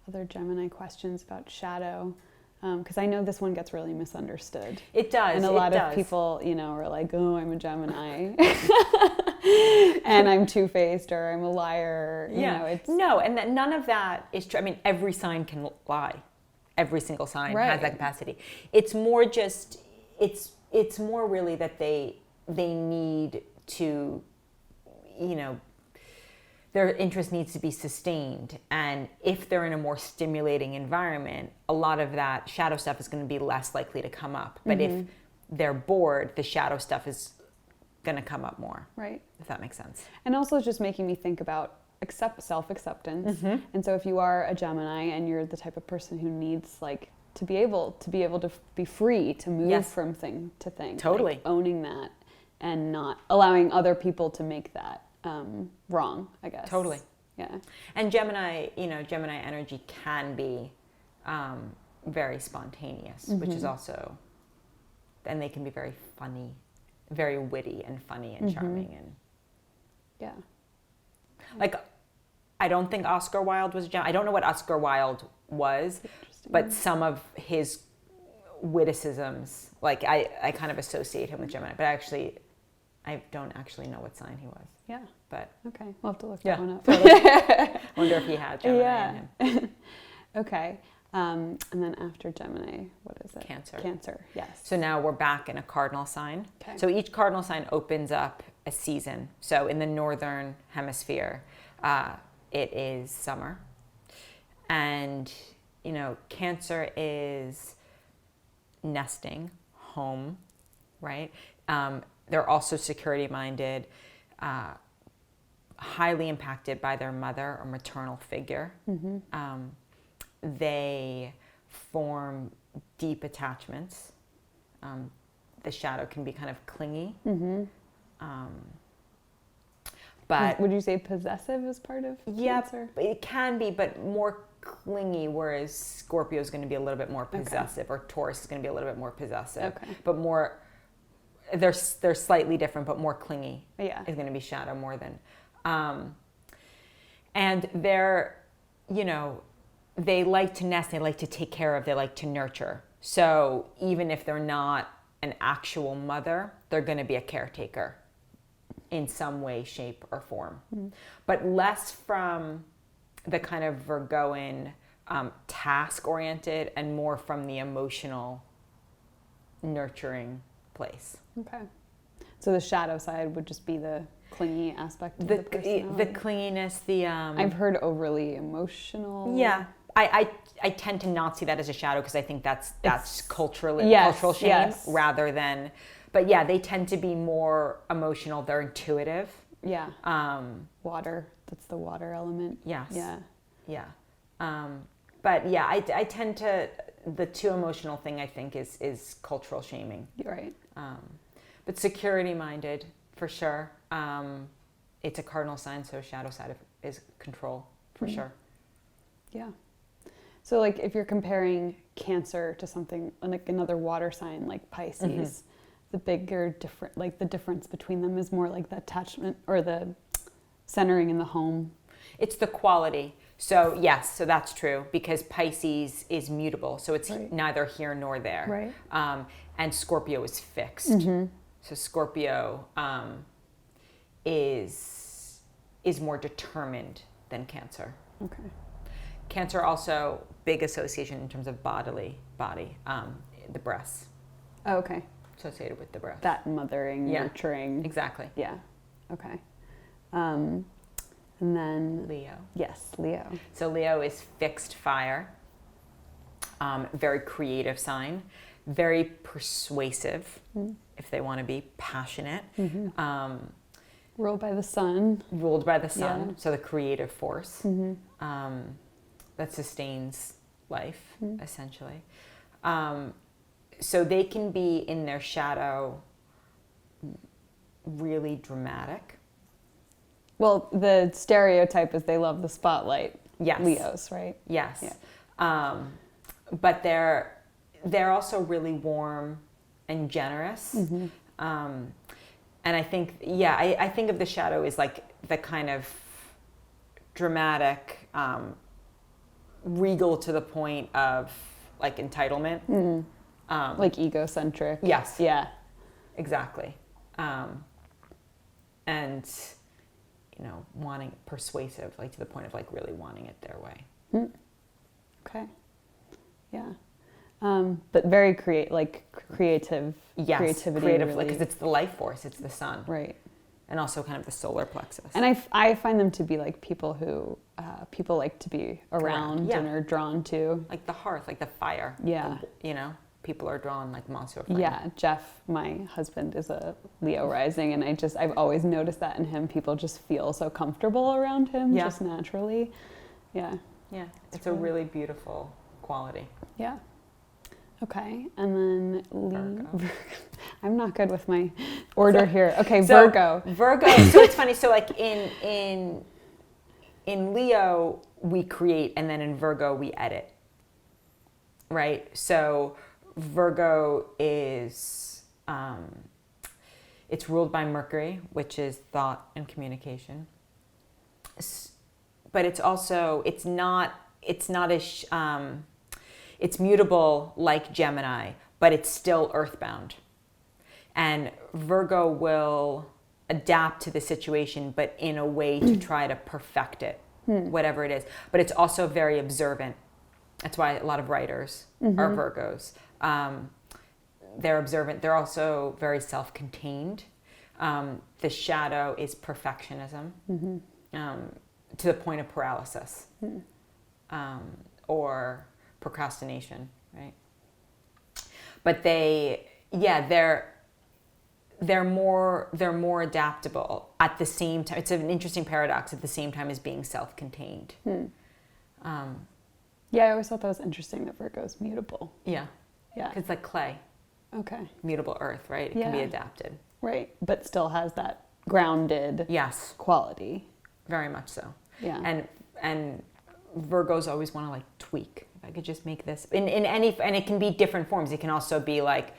other Gemini questions about shadow. Because I know this one gets really misunderstood. It does. And a lot of people, are like, oh, I'm a Gemini. And I'm two-faced, or I'm a liar. No, and none of that is true. I mean, every sign can lie. Every single sign has that capacity. It's more just, it's more really that they need to, their interest needs to be sustained. And if they're in a more stimulating environment, a lot of that shadow stuff is going to be less likely to come up. But if they're bored, the shadow stuff is going to come up more. Right. If that makes sense. And also it's just making me think about self-acceptance. And so if you are a Gemini and you're the type of person who needs to be able to be free to move from thing to thing. Totally. Owning that and not allowing other people to make that wrong, I guess. Totally. Yeah. And Gemini energy can be very spontaneous, which is also, and they can be very funny, very witty and funny and charming. And I don't think Oscar Wilde was a Gemini. I don't know what Oscar Wilde was, but some of his witticisms, I kind of associate him with Gemini, but I don't actually know what sign he was. Yeah. But okay, we'll have to look that one up. Totally. I wonder if he had Gemini in him. Okay. And then after Gemini, what is it? Cancer. Cancer, yes. So now we're back in a cardinal sign. Okay. So each cardinal sign opens up a season. So in the northern hemisphere, it is summer. And, Cancer is nesting, home, right? They're also security-minded, highly impacted by their mother or maternal figure. They form deep attachments. The shadow can be kind of clingy. But would you say possessive is part of Cancer? Yeah, it can be, but more clingy, whereas Scorpio is going to be a little bit more possessive, or Taurus is going to be a little bit more possessive. But more, they're slightly different, but more clingy is going to be shadow more than. And they're, they like to nest, they like to take care of, they like to nurture. So even if they're not an actual mother, they're going to be a caretaker in some way, shape, or form. But less from the kind of Virgoan task-oriented and more from the emotional, nurturing place. Okay. So the shadow side would just be the clingy aspect of the personality? The clinginess, I've heard overly emotional. Yeah. I tend to not see that as a shadow because I think that's cultural shame rather than, but yeah, they tend to be more emotional. They're intuitive. Yeah. Water. That's the water element. Yes. Yeah. Yeah. But yeah, I tend to, the too emotional thing I think is cultural shaming. Right. But security minded for sure. It's a cardinal sign, so shadow side is control for sure. Yeah. So if you're comparing Cancer to something like another water sign like Pisces, the bigger the difference between them is more like the attachment or the centering in the home. It's the quality. So yes, so that's true because Pisces is mutable. So it's neither here nor there. Right. And Scorpio is fixed. So Scorpio is more determined than Cancer. Okay. Cancer also big association in terms of body, the breasts. Oh, okay. Associated with the breast. That mothering, nurturing. Exactly. Yeah. Okay. And then Leo. Yes, Leo. So Leo is fixed fire. Very creative sign. Very persuasive, if they want to be passionate. Ruled by the sun. Ruled by the sun. So the creative force that sustains life, essentially. So they can be in their shadow really dramatic. Well, the stereotype is they love the spotlight. Yes. Leos, right? Yes. Yeah. But they're also really warm and generous. And I think, I think of the shadow as like the kind of dramatic, regal to the point of like entitlement. Like egocentric. Yes. Yeah. Exactly. And, you know, wanting persuasive, like to the point of like really wanting it their way. Okay. Yeah. But very creative. Yes, creativity. Creatively, really. because it's the life force, it's the sun. Right. And also kind of the solar plexus. And I find them to be like people who people like to be around and are drawn to. Like the hearth, like the fire. Yeah. You know, people are drawn like moths to a flame. Yeah, Jeff, my husband, is a Leo rising, and I've always noticed that in him. People just feel so comfortable around him, just naturally. Yeah. Yeah, it's a really beautiful quality. Yeah. Okay, and then Virgo. I'm not good with my order here. Okay, so Virgo. So it's funny. So like in Leo we create, and then in Virgo we edit. Right. So Virgo is it's ruled by Mercury, which is thought and communication. But it's also it's not as it's mutable like Gemini, but it's still earthbound. And Virgo will adapt to the situation, but in a way to try to perfect it, whatever it is. But it's also very observant. That's why a lot of writers are Virgos. They're observant. They're also very self-contained. The shadow is perfectionism, to the point of paralysis, or procrastination, right? But they're more adaptable at the same time. It's an interesting paradox at the same time as being self-contained. Yeah, I always thought that was interesting that Virgo's mutable. Yeah. Yeah. It's like clay. Okay. Mutable earth, right? It can be adapted. Right, but still has that grounded quality. Very much so. Yeah. And Virgos always want to like tweak. If I could just make this in any, and it can be different forms. It can also be like,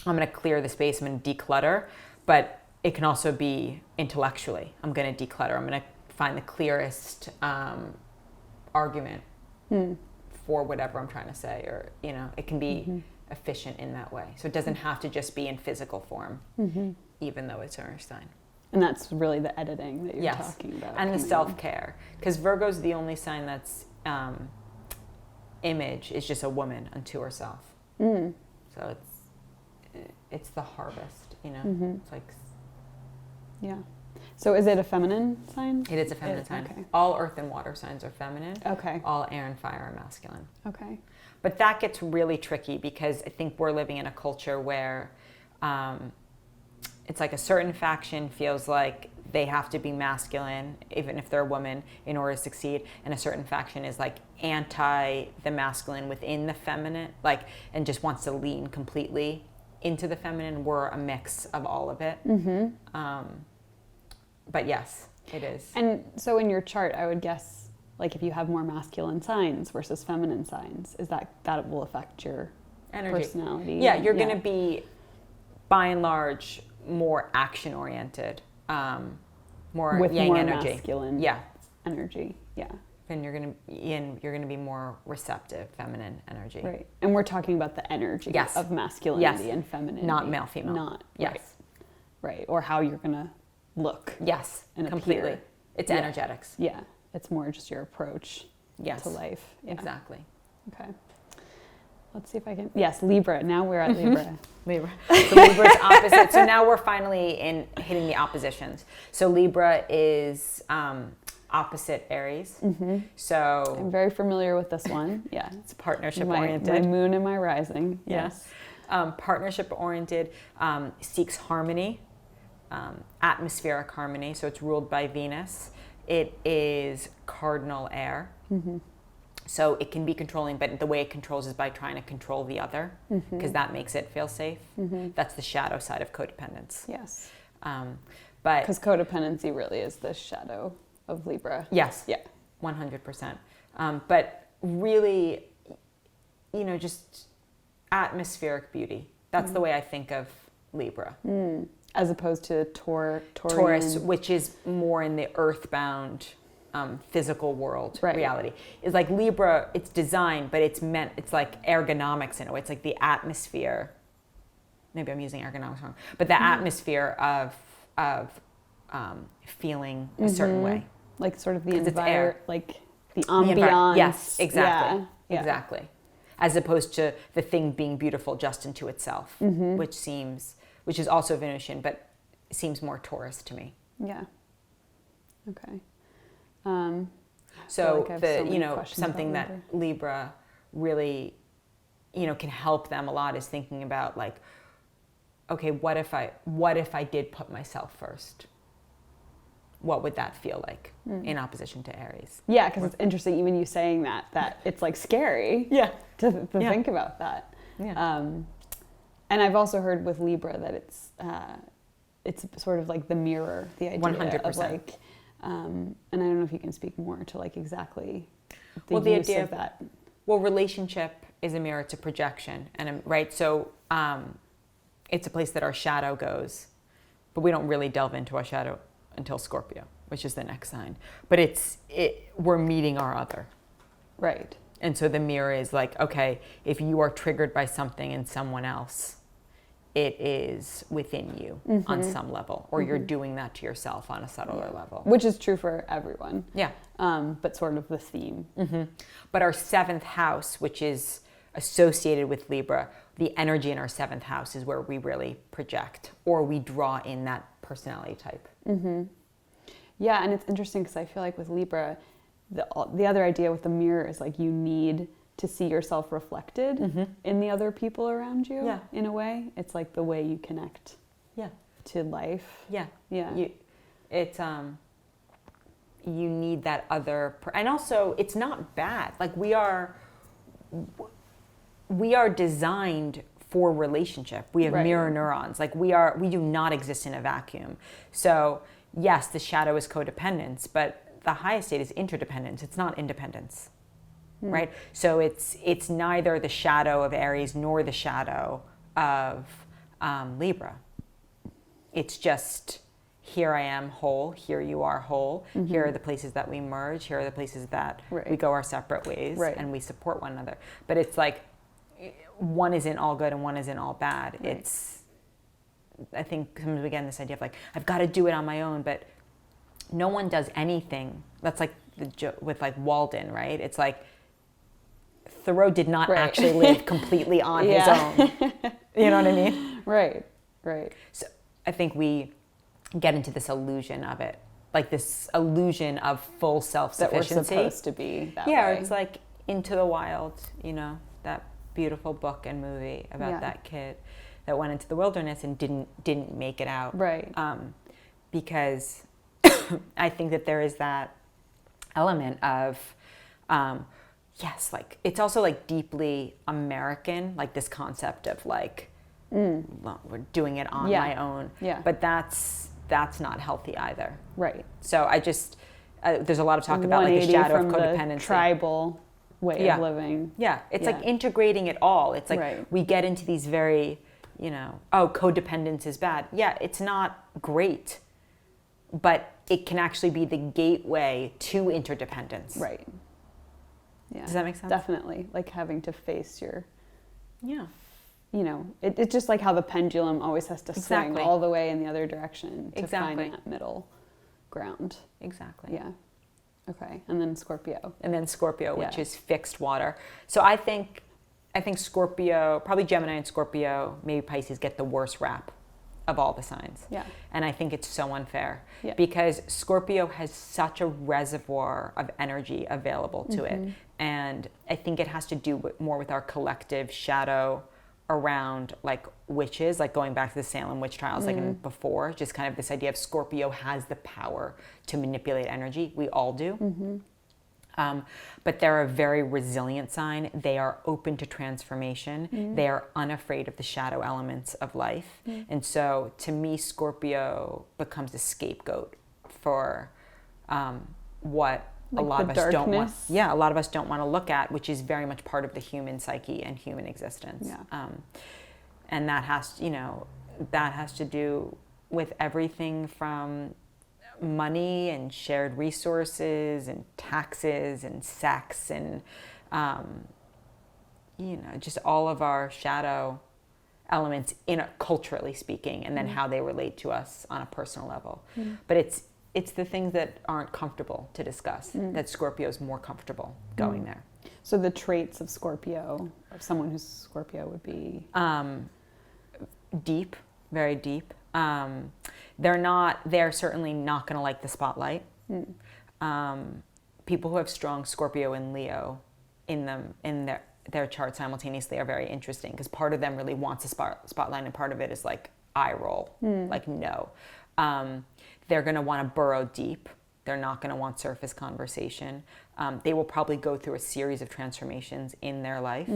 I'm going to clear the space, I'm going to declutter, but it can also be intellectually. I'm going to declutter. I'm going to find the clearest argument for whatever I'm trying to say, or, you know, it can be efficient in that way. So it doesn't have to just be in physical form, even though it's an earth sign. And that's really the editing that you're talking about. And the self-care. Because Virgo's the only sign that's image is just a woman unto herself. So it's the harvest, you know. It's like... Yeah. So is it a feminine sign? It is a feminine sign. Okay. All earth and water signs are feminine. Okay. All air and fire are masculine. Okay. But that gets really tricky because I think we're living in a culture where it's like a certain faction feels like they have to be masculine, even if they're a woman, in order to succeed. And a certain faction is like anti the masculine within the feminine, like, and just wants to lean completely into the feminine. We're a mix of all of it. But yes, it is. And so in your chart, I would guess, like, if you have more masculine signs versus feminine signs, is that will affect your energy, personality? Yeah, you're going to be, by and large, more action oriented, more with yang more energy, masculine energy. Yeah. Then you're going to be more receptive, feminine energy. Right. And we're talking about the energy of masculinity and femininity, not male female. Not right. Or how you're going to look. Yes, and completely. appear. It's energetics. Yeah. It's more just your approach to life. Yeah. Exactly. Okay. Let's see if I can. Yes, Libra. Now we're at Libra. Libra. So Libra's opposite. So now we're finally hitting the oppositions. So Libra is opposite Aries. So I'm very familiar with this one. Yeah. It's partnership oriented. My moon and my rising. Yes. Partnership oriented, seeks harmony, atmospheric harmony. So it's ruled by Venus. It is cardinal air. So it can be controlling, but the way it controls is by trying to control the other, because that makes it feel safe. That's the shadow side of codependence. Yes. But because codependency really is the shadow of Libra. Yes. Yeah. 100%. But really, just atmospheric beauty. That's the way I think of Libra. As opposed to Taurus, which is more in the earthbound, physical world reality. Is like Libra, it's designed, but it's like ergonomics in a way. It's like the atmosphere. Maybe I'm using ergonomics wrong, but the atmosphere of feeling a certain way. Like sort of the environment, like the ambiance. Yes, exactly. Yeah. Exactly. As opposed to the thing being beautiful just into itself, which is also Venusian, but seems more Taurus to me. Yeah. Okay. So something that Libra really, can help them a lot is thinking about like, okay, what if I did put myself first? What would that feel like in opposition to Aries? Yeah, because it's interesting, even you saying that it's like scary. Yeah. To think about that. Yeah. And I've also heard with Libra that it's sort of like the mirror, the idea 100%. Of like, and I don't know if you can speak more to like exactly the use of that. Well, relationship is a mirror to projection, and right, so it's a place that our shadow goes, but we don't really delve into our shadow until Scorpio, which is the next sign. But we're meeting our other. Right. And so the mirror is like, okay, if you are triggered by something in someone else, it is within you on some level, or you're doing that to yourself on a subtler level. Which is true for everyone. Yeah. But sort of the theme. But our 7th house, which is associated with Libra, the energy in our 7th house is where we really project, or we draw in that personality type. Yeah, and it's interesting because I feel like with Libra, the other idea with the mirror is like you need to see yourself reflected in the other people around you. Yeah. In a way, it's like the way you connect. Yeah. To life. Yeah. Yeah. You need that other, and also it's not bad. Like we are designed for relationship. We have mirror neurons. Like we do not exist in a vacuum. So yes, the shadow is codependence, but the highest state is interdependence. It's not independence, right? So it's neither the shadow of Aries nor the shadow of Libra. It's just, here I am whole, here you are whole, here are the places that we merge, here are the places that we go our separate ways, and we support one another. But it's like, one isn't all good and one isn't all bad. I think sometimes we get in this idea of like, I've got to do it on my own, but no one does anything. That's like with like Walden, right? It's like Thoreau did not actually live completely on his own. You know what I mean? Right. So I think we get into this illusion of it, like this illusion of full self-sufficiency. That we're supposed to be that way. Yeah, it's like Into the Wild, that beautiful book and movie about that kid that went into the wilderness and didn't make it out. Right. Because I think that there is that element of, yes, like it's also like deeply American, like this concept of like, well, we're doing it on my own. Yeah. But that's not healthy either. Right. So I just, there's a lot of talk about like the shadow of codependency. The tribal way of living. Yeah. It's like integrating it all. It's like we get into these very, codependence is bad. Yeah, it's not great, but it can actually be the gateway to interdependence. Right. Yeah. Does that make sense? Definitely. Like having to face your, it's just like how the pendulum always has to swing all the way in the other direction to find that middle ground. Exactly. Yeah. Okay. And then Scorpio. Which is fixed water. So I think Scorpio, probably Gemini and Scorpio, maybe Pisces get the worst rap of all the signs. Yeah. And I think it's so unfair because Scorpio has such a reservoir of energy available to it. And I think it has to do more with our collective shadow around like witches, like going back to the Salem witch trials, like in before, just kind of this idea of Scorpio has the power to manipulate energy. We all do. But they're a very resilient sign. They are open to transformation. They are unafraid of the shadow elements of life. And so to me, Scorpio becomes a scapegoat for what like a lot of us darkness. don't want. Yeah, a lot of us don't want to look at, which is very much part of the human psyche and human existence. And that has, that has to do with everything from money and shared resources and taxes and sex and, just all of our shadow elements culturally speaking, and then how they relate to us on a personal level. But it's the things that aren't comfortable to discuss that Scorpio's more comfortable going there. So the traits of Scorpio, of someone who's Scorpio, would be deep, very deep. They're certainly not going to like the spotlight. People who have strong Scorpio and Leo in their chart simultaneously are very interesting, because part of them really wants a spotlight and part of it is like eye roll, like no. They're going to want to burrow deep. They're not going to want surface conversation. They will probably go through a series of transformations in their life.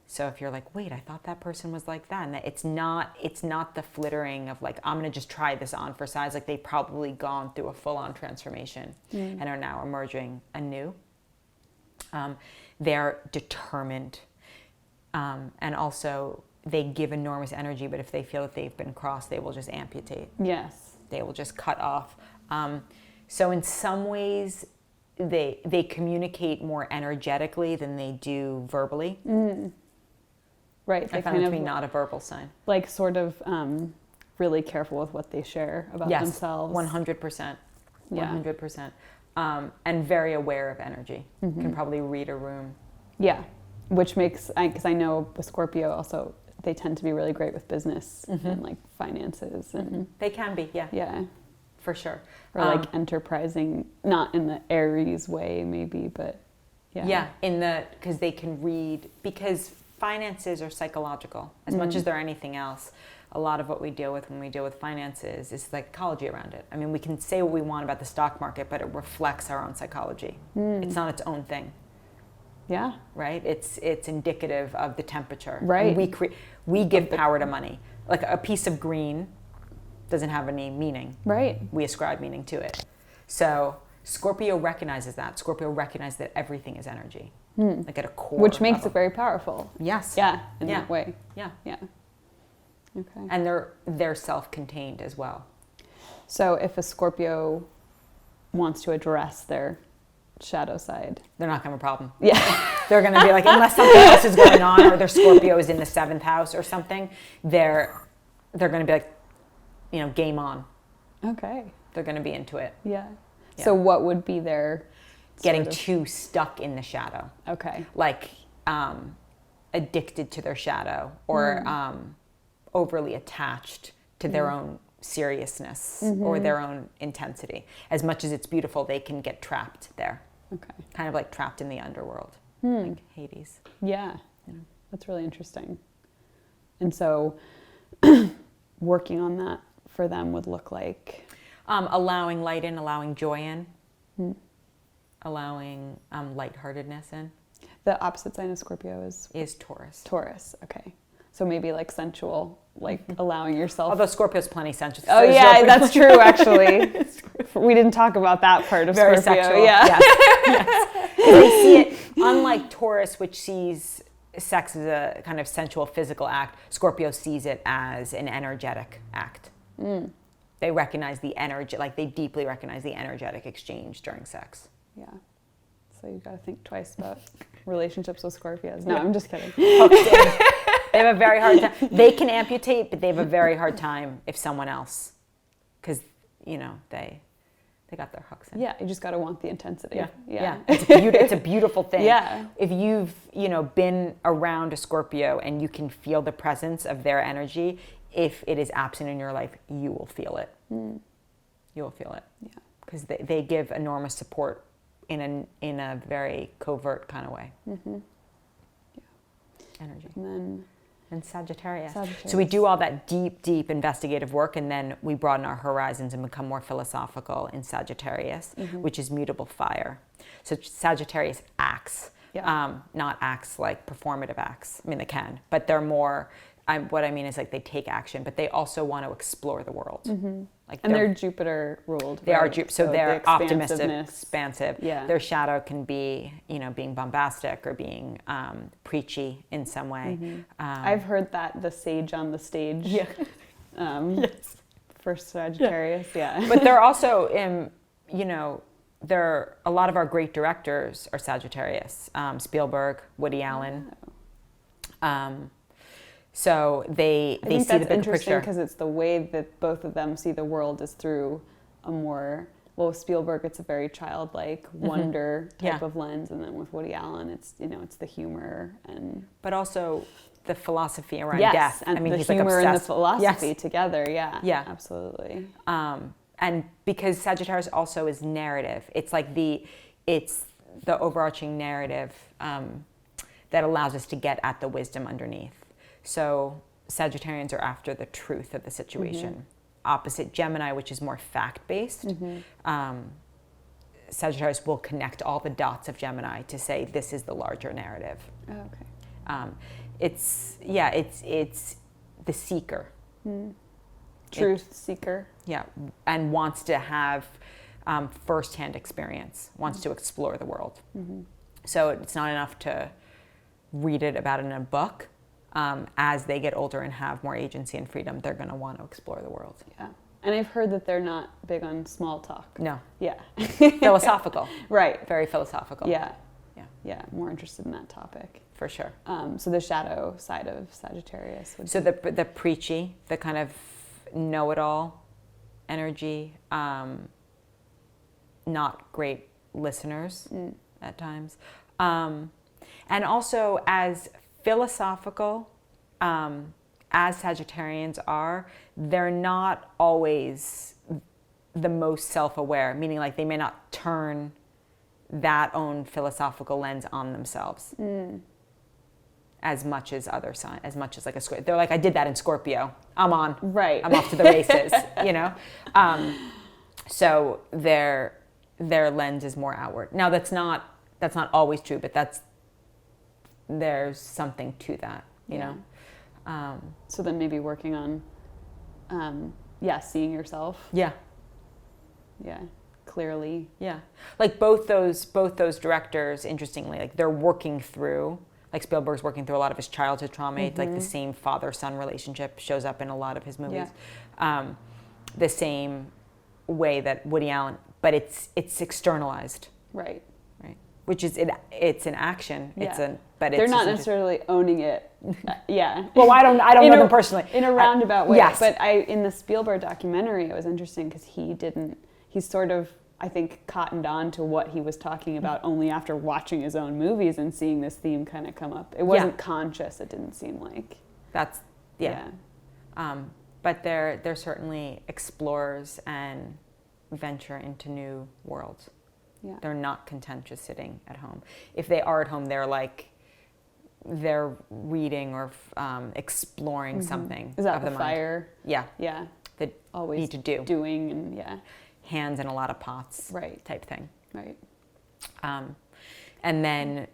So if you're like, wait, I thought that person was like that, and that it's not the flittering of like, I'm going to just try this on for size. Like, they've probably gone through a full-on transformation and are now emerging anew. They're determined, and also they give enormous energy, but if they feel that they've been crossed, they will just amputate. Yes. They will just cut off. So in some ways, they communicate more energetically than they do verbally. Right. I find it to be not a verbal sign. Like sort of really careful with what they share about themselves. 100%. Yeah. 100%. And very aware of energy. Can probably read a room. Yeah. Which makes, because I know with Scorpio also, they tend to be really great with business and like finances. And They can be, yeah. yeah. For sure. Or like enterprising, not in the Aries way maybe, but yeah. Yeah, because they can read, because finances are psychological as much as they're anything else. A lot of what we deal with when we deal with finances is psychology around it. I mean, we can say what we want about the stock market, but it reflects our own psychology. It's not its own thing. Yeah. Right? It's indicative of the temperature. Right. And we give power to money. Like a piece of green doesn't have any meaning. Right. We ascribe meaning to it. So Scorpio recognizes that. Scorpio recognizes that everything is energy. Like at a core Which makes level. it very powerful. Yes. Yeah, in that way. Yeah. Yeah. Okay. And they're self-contained as well. So if a Scorpio wants to address their shadow side, They're not going to have a problem. yeah. They're going to be like, unless something else is going on, or their Scorpio is in the 7th house or something, they're going to be like, game on. Okay. They're going to be into it. Yeah. Yeah. So what would be their Getting sort of- too stuck in the shadow. Okay. Like addicted to their shadow, or overly attached to their own seriousness or their own intensity. As much as it's beautiful, they can get trapped there. Okay. Kind of like trapped in the underworld, like Hades. Yeah. That's really interesting. And so working on that for them would look like Allowing light in, allowing joy in, allowing lightheartedness in. the opposite sign of Scorpio Is Taurus. Taurus. Okay. So maybe like sensual, like allowing yourself. Although Scorpio's plenty sensual. Oh yeah, that's true actually. We didn't talk about that part of Very Scorpio. sexual. Yeah. Yes. They see it, unlike Taurus, which sees sex as a kind of sensual physical act, Scorpio sees it as an energetic act. They recognize the energy, like they deeply recognize the energetic exchange during sex. Yeah. So you got to think twice about relationships with Scorpios. No, I'm just kidding. They have a very hard time. They can amputate, but they have a very hard time if someone else, because they got their hooks in. Yeah, you just got to want the intensity. Yeah. It's a beautiful thing. Yeah. If you've been around a Scorpio and you can feel the presence of their energy, if it is absent in your life, you will feel it. You will feel it. Yeah. Because they give enormous support in a very covert kind of way. Energy. And Sagittarius. So we do all that deep investigative work, and then we broaden our horizons and become more philosophical in Sagittarius, which is mutable fire. So Sagittarius acts, not acts like performative acts. I mean, they can, but they're more what I mean is like they take action, but they also want to explore the world. Like they're Jupiter ruled. They right? are so they're the optimistic, expansive. Yeah. Their shadow can be, being bombastic or being preachy in some way. I've heard that the sage on the stage. Yeah. Yes. For Sagittarius, yeah. But they're also a lot of our great directors are Sagittarius. Spielberg, Woody Allen. So they see the bigger picture. I think that's interesting because it's the way that both of them see the world is through a more, with Spielberg, it's a very childlike wonder type of lens, and then with Woody Allen, it's it's the humor but also the philosophy around yes, death. and he's humor like and the philosophy together. Yeah, absolutely. And because Sagittarius also is narrative, it's like it's the overarching narrative that allows us to get at the wisdom underneath. So Sagittarians are after the truth of the situation. Opposite Gemini, which is more fact-based. Sagittarius will connect all the dots of Gemini to say this is the larger narrative. Oh, okay. It's the seeker. Truth seeker. Yeah, and wants to have firsthand experience, wants to explore the world. So it's not enough to read about it in a book. As they get older and have more agency and freedom, they're going to want to explore the world. Yeah. And I've heard that they're not big on small talk. No. Yeah. Philosophical. Right. Very philosophical. Yeah. Yeah. More interested in that topic. For sure. So the shadow side of Sagittarius would be the preachy, the kind of know-it-all energy, not great listeners at times. And also as philosophical as Sagittarians are, they're not always the most self-aware, meaning like they may not turn that own philosophical lens on themselves as much as other signs, as much as like a Scorpio. They're like, I did that in Scorpio. I'm on. Right. I'm off to the races, So their lens is more outward. Now that's not always true, but there's something to that, you know. So then maybe working on, seeing yourself. Yeah. Yeah. Clearly. Yeah. Like both those directors, interestingly, like they're working through, like Spielberg's working through a lot of his childhood trauma. It's like the same father-son relationship shows up in a lot of his movies. Yeah. The same way that Woody Allen, but it's externalized. Right. Which is it's an action. Yeah. But they're not necessarily owning it. Yeah. Well, I don't know them personally in a roundabout way. Yes. But in the Spielberg documentary, it was interesting because he sort of, I think, cottoned on to what he was talking about only after watching his own movies and seeing this theme kind of come up. It wasn't conscious. It didn't seem like. That's but they're certainly explorers and venture into new worlds. Yeah. They're not content just sitting at home. If they are at home, they're reading or exploring something. Is that of the mind. fire? Yeah. Yeah. That always need to doing and hands in a lot of pots. Right. Type thing. Right. And then,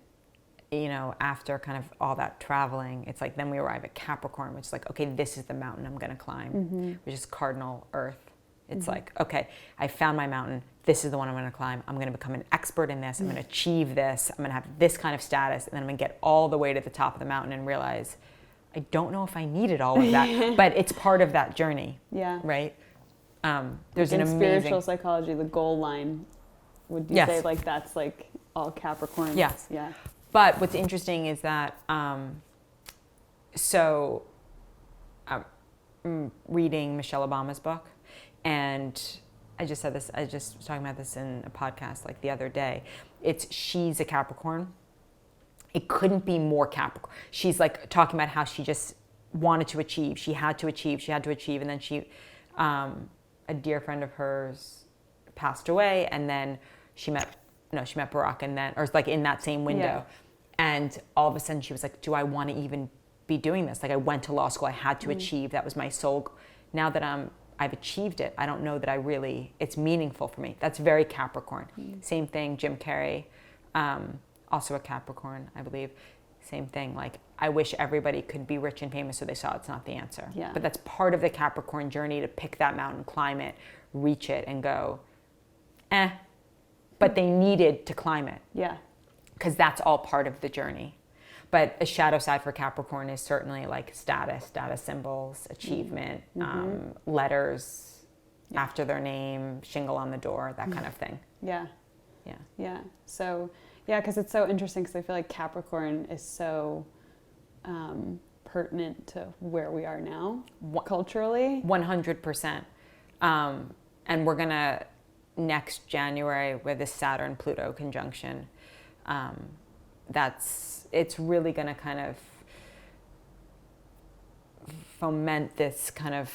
after kind of all that traveling, it's like then we arrive at Capricorn, which is like, okay, this is the mountain I'm going to climb, which is cardinal Earth. It's like, okay, I found my mountain. This is the one I'm going to climb. I'm going to become an expert in this. I'm going to achieve this. I'm going to have this kind of status. And then I'm going to get all the way to the top of the mountain and realize I don't know if I needed all of that, but it's part of that journey. Yeah. Right? There's an amazing... spiritual psychology, the goal line, would you say like that's like all Capricorn? Yes. Yeah. But what's interesting is that, reading Michelle Obama's book, and I just said this, I just was talking about this in a podcast like the other day. She's a Capricorn. It couldn't be more Capricorn. She's like talking about how she just wanted to achieve. She had to achieve. And then a dear friend of hers passed away, and then she met Barack, and then, or like in that same window. Yeah. And all of a sudden she was like, do I want to even be doing this? Like I went to law school. I had to achieve. That was my soul. Now that I've achieved it, I don't know that it's meaningful for me. That's very Capricorn. Same thing, Jim Carrey, also a Capricorn, I believe. Same thing. Like, I wish everybody could be rich and famous so they saw it's not the answer. Yeah. But that's part of the Capricorn journey, to pick that mountain, climb it, reach it, and go, But they needed to climb it. Yeah. Because that's all part of the journey. But a shadow side for Capricorn is certainly like status symbols, achievement, letters after their name, shingle on the door, that kind of thing. Yeah. Yeah. Yeah. So, because it's so interesting, because I feel like Capricorn is so pertinent to where we are now, culturally. 100%. And we're going to, next January, with this Saturn-Pluto conjunction, it's really going to kind of foment this kind of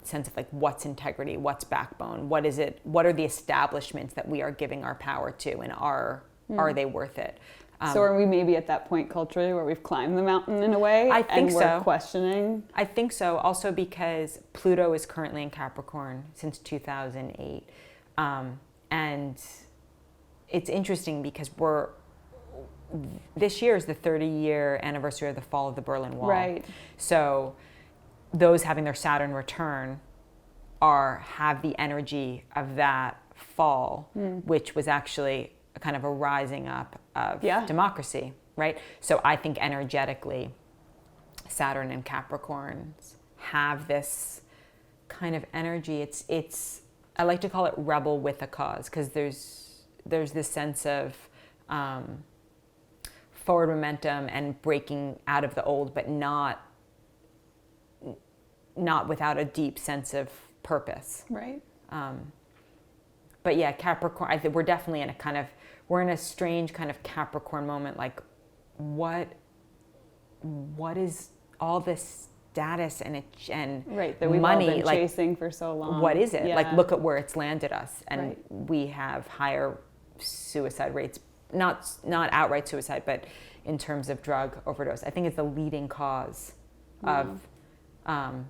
sense of like, what's integrity, what's backbone, what is it, what are the establishments that we are giving our power to, and are they worth it? So are we maybe at that point culturally where we've climbed the mountain in a way? I think and we're questioning? I think so. Also because Pluto is currently in Capricorn since 2008. And it's interesting because this year is the 30-year anniversary of the fall of the Berlin Wall. Right. So those having their Saturn return have the energy of that fall, which was actually a kind of a rising up of democracy, right? So I think energetically, Saturn and Capricorns have this kind of energy. It's I like to call it rebel with a cause, because there's this sense of forward momentum and breaking out of the old, but not without a deep sense of purpose. Right. But yeah, Capricorn, I think we're definitely we're in a strange kind of Capricorn moment. Like, what is all this status and right, that we've money, all been chasing for so long? What is it? Yeah. Like, look at where it's landed us. And right. we have higher suicide rates, not outright suicide, but in terms of drug overdose. I think it's the leading cause of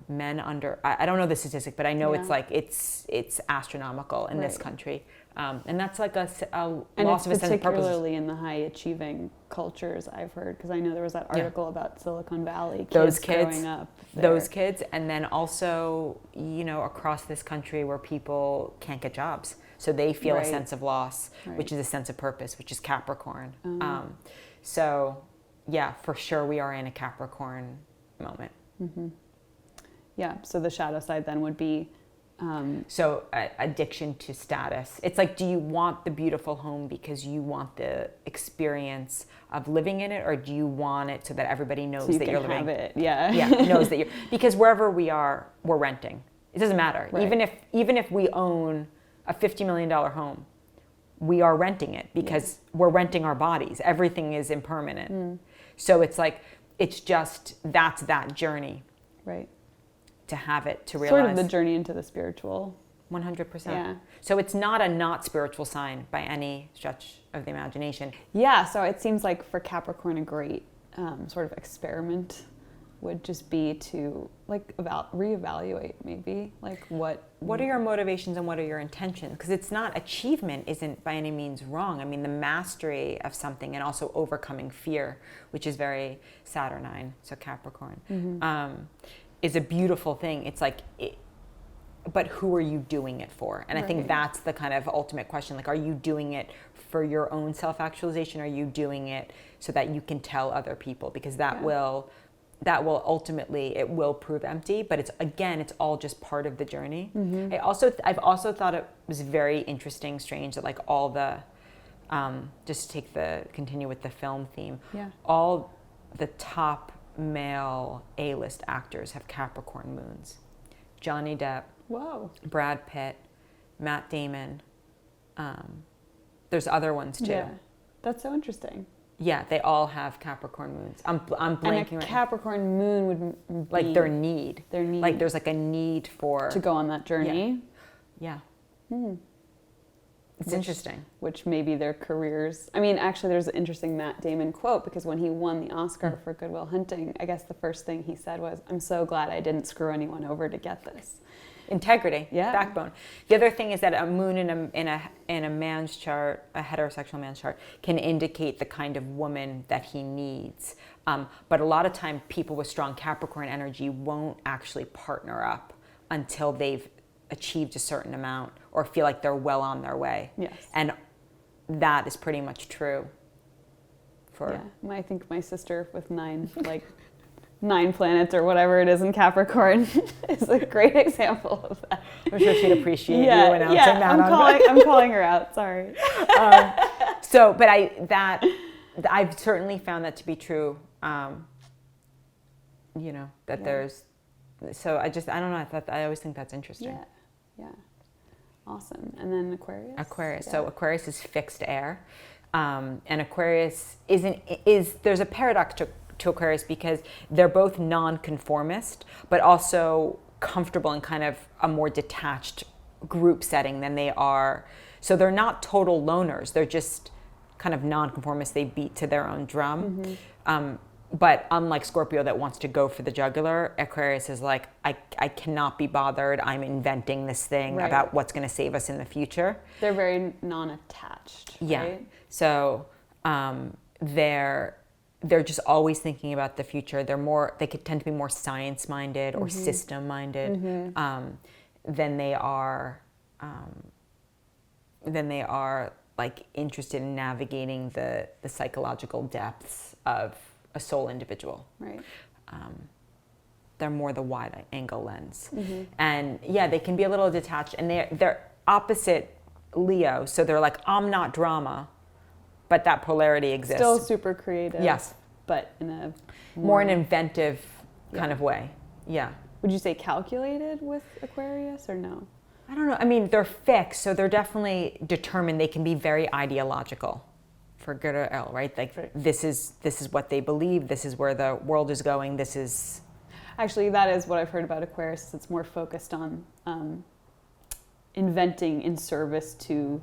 men under, I don't know the statistic, but I know it's like, it's astronomical in this country. And that's like a loss of a sense of purpose. And it's particularly in the high achieving cultures, I've heard, because I know there was that article about Silicon Valley kids growing up there. Those kids, and then also, across this country where people can't get jobs. So they feel a sense of loss, which is a sense of purpose, which is Capricorn. So yeah, for sure we are in a Capricorn moment. Mm-hmm. Yeah, so the shadow side then would be addiction to status. It's like, do you want the beautiful home because you want the experience of living in it, or do you want it so that everybody knows that you're living it? Yeah. Knows that you're, because wherever we are, we're renting. It doesn't matter. Right. Even if we own a $50 million home, we are renting it because we're renting our bodies. Everything is impermanent. So it's like, it's just, that's that journey. Right. To have it, to realize. Sort of the journey into the spiritual. 100%. Yeah. So it's not a not spiritual sign by any stretch of the imagination. Yeah, so it seems like for Capricorn, a great sort of experiment would just be to like reevaluate maybe, like what are your motivations and what are your intentions? Because it's not, achievement isn't by any means wrong. I mean, the mastery of something and also overcoming fear, which is very Saturnine, so Capricorn, is a beautiful thing. It's like, but who are you doing it for? And I think that's the kind of ultimate question. Like, are you doing it for your own self-actualization? Are you doing it so that you can tell other people? Because that will ultimately, it will prove empty, but it's all just part of the journey. I've also thought it was very interesting, strange that like all the, just to continue with the film theme, all the top male A-list actors have Capricorn moons. Johnny Depp, Brad Pitt, Matt Damon, there's other ones too. Yeah, that's so interesting. Yeah, they all have Capricorn moons. I'm blanking. And a Capricorn moon would be like their need. Like there's like a need to go on that journey. Yeah. It's interesting. Which maybe their careers. I mean, actually, there's an interesting Matt Damon quote, because when he won the Oscar for Good Will Hunting, I guess the first thing he said was, "I'm so glad I didn't screw anyone over to get this." integrity, Yeah. backbone. The other thing is that a moon in a man's chart, a heterosexual man's chart, can indicate the kind of woman that he needs. But a lot of time, people with strong Capricorn energy won't actually partner up until they've achieved a certain amount or feel like they're well on their way. Yes. And that is pretty much true. I think my sister with 9 planets or whatever it is in Capricorn is a great example of that. I'm sure she'd appreciate you announcing that. I'm calling her out. Sorry. But I've certainly found that to be true. There's. So I don't know. I always think that's interesting. Yeah. Awesome. And then Aquarius. Aquarius. Yeah. So Aquarius is fixed air, and Aquarius there's a paradox to Aquarius because they're both non-conformist, but also comfortable in kind of a more detached group setting than they are. So they're not total loners. They're just kind of non-conformist. They beat to their own drum. Mm-hmm. But unlike Scorpio that wants to go for the jugular, Aquarius is like, I cannot be bothered. I'm inventing this thing about what's going to save us in the future. They're very non-attached. Yeah. Right? So they're just always thinking about the future. They could tend to be more science-minded or system-minded than they are like interested in navigating the psychological depths of a soul individual. Right. They're more the wide angle lens. Mm-hmm. And they can be a little detached, and they're opposite Leo. So they're like, I'm not drama, but that polarity exists. Still super creative. Yes. But in a more an inventive kind of way. Yeah. Would you say calculated with Aquarius or no? I don't know. I mean, they're fixed, so they're definitely determined. They can be very ideological. For good or ill, right? Like this is what they believe. This is where the world is going. This is actually that is what I've heard about Aquarius. It's more focused on inventing in service to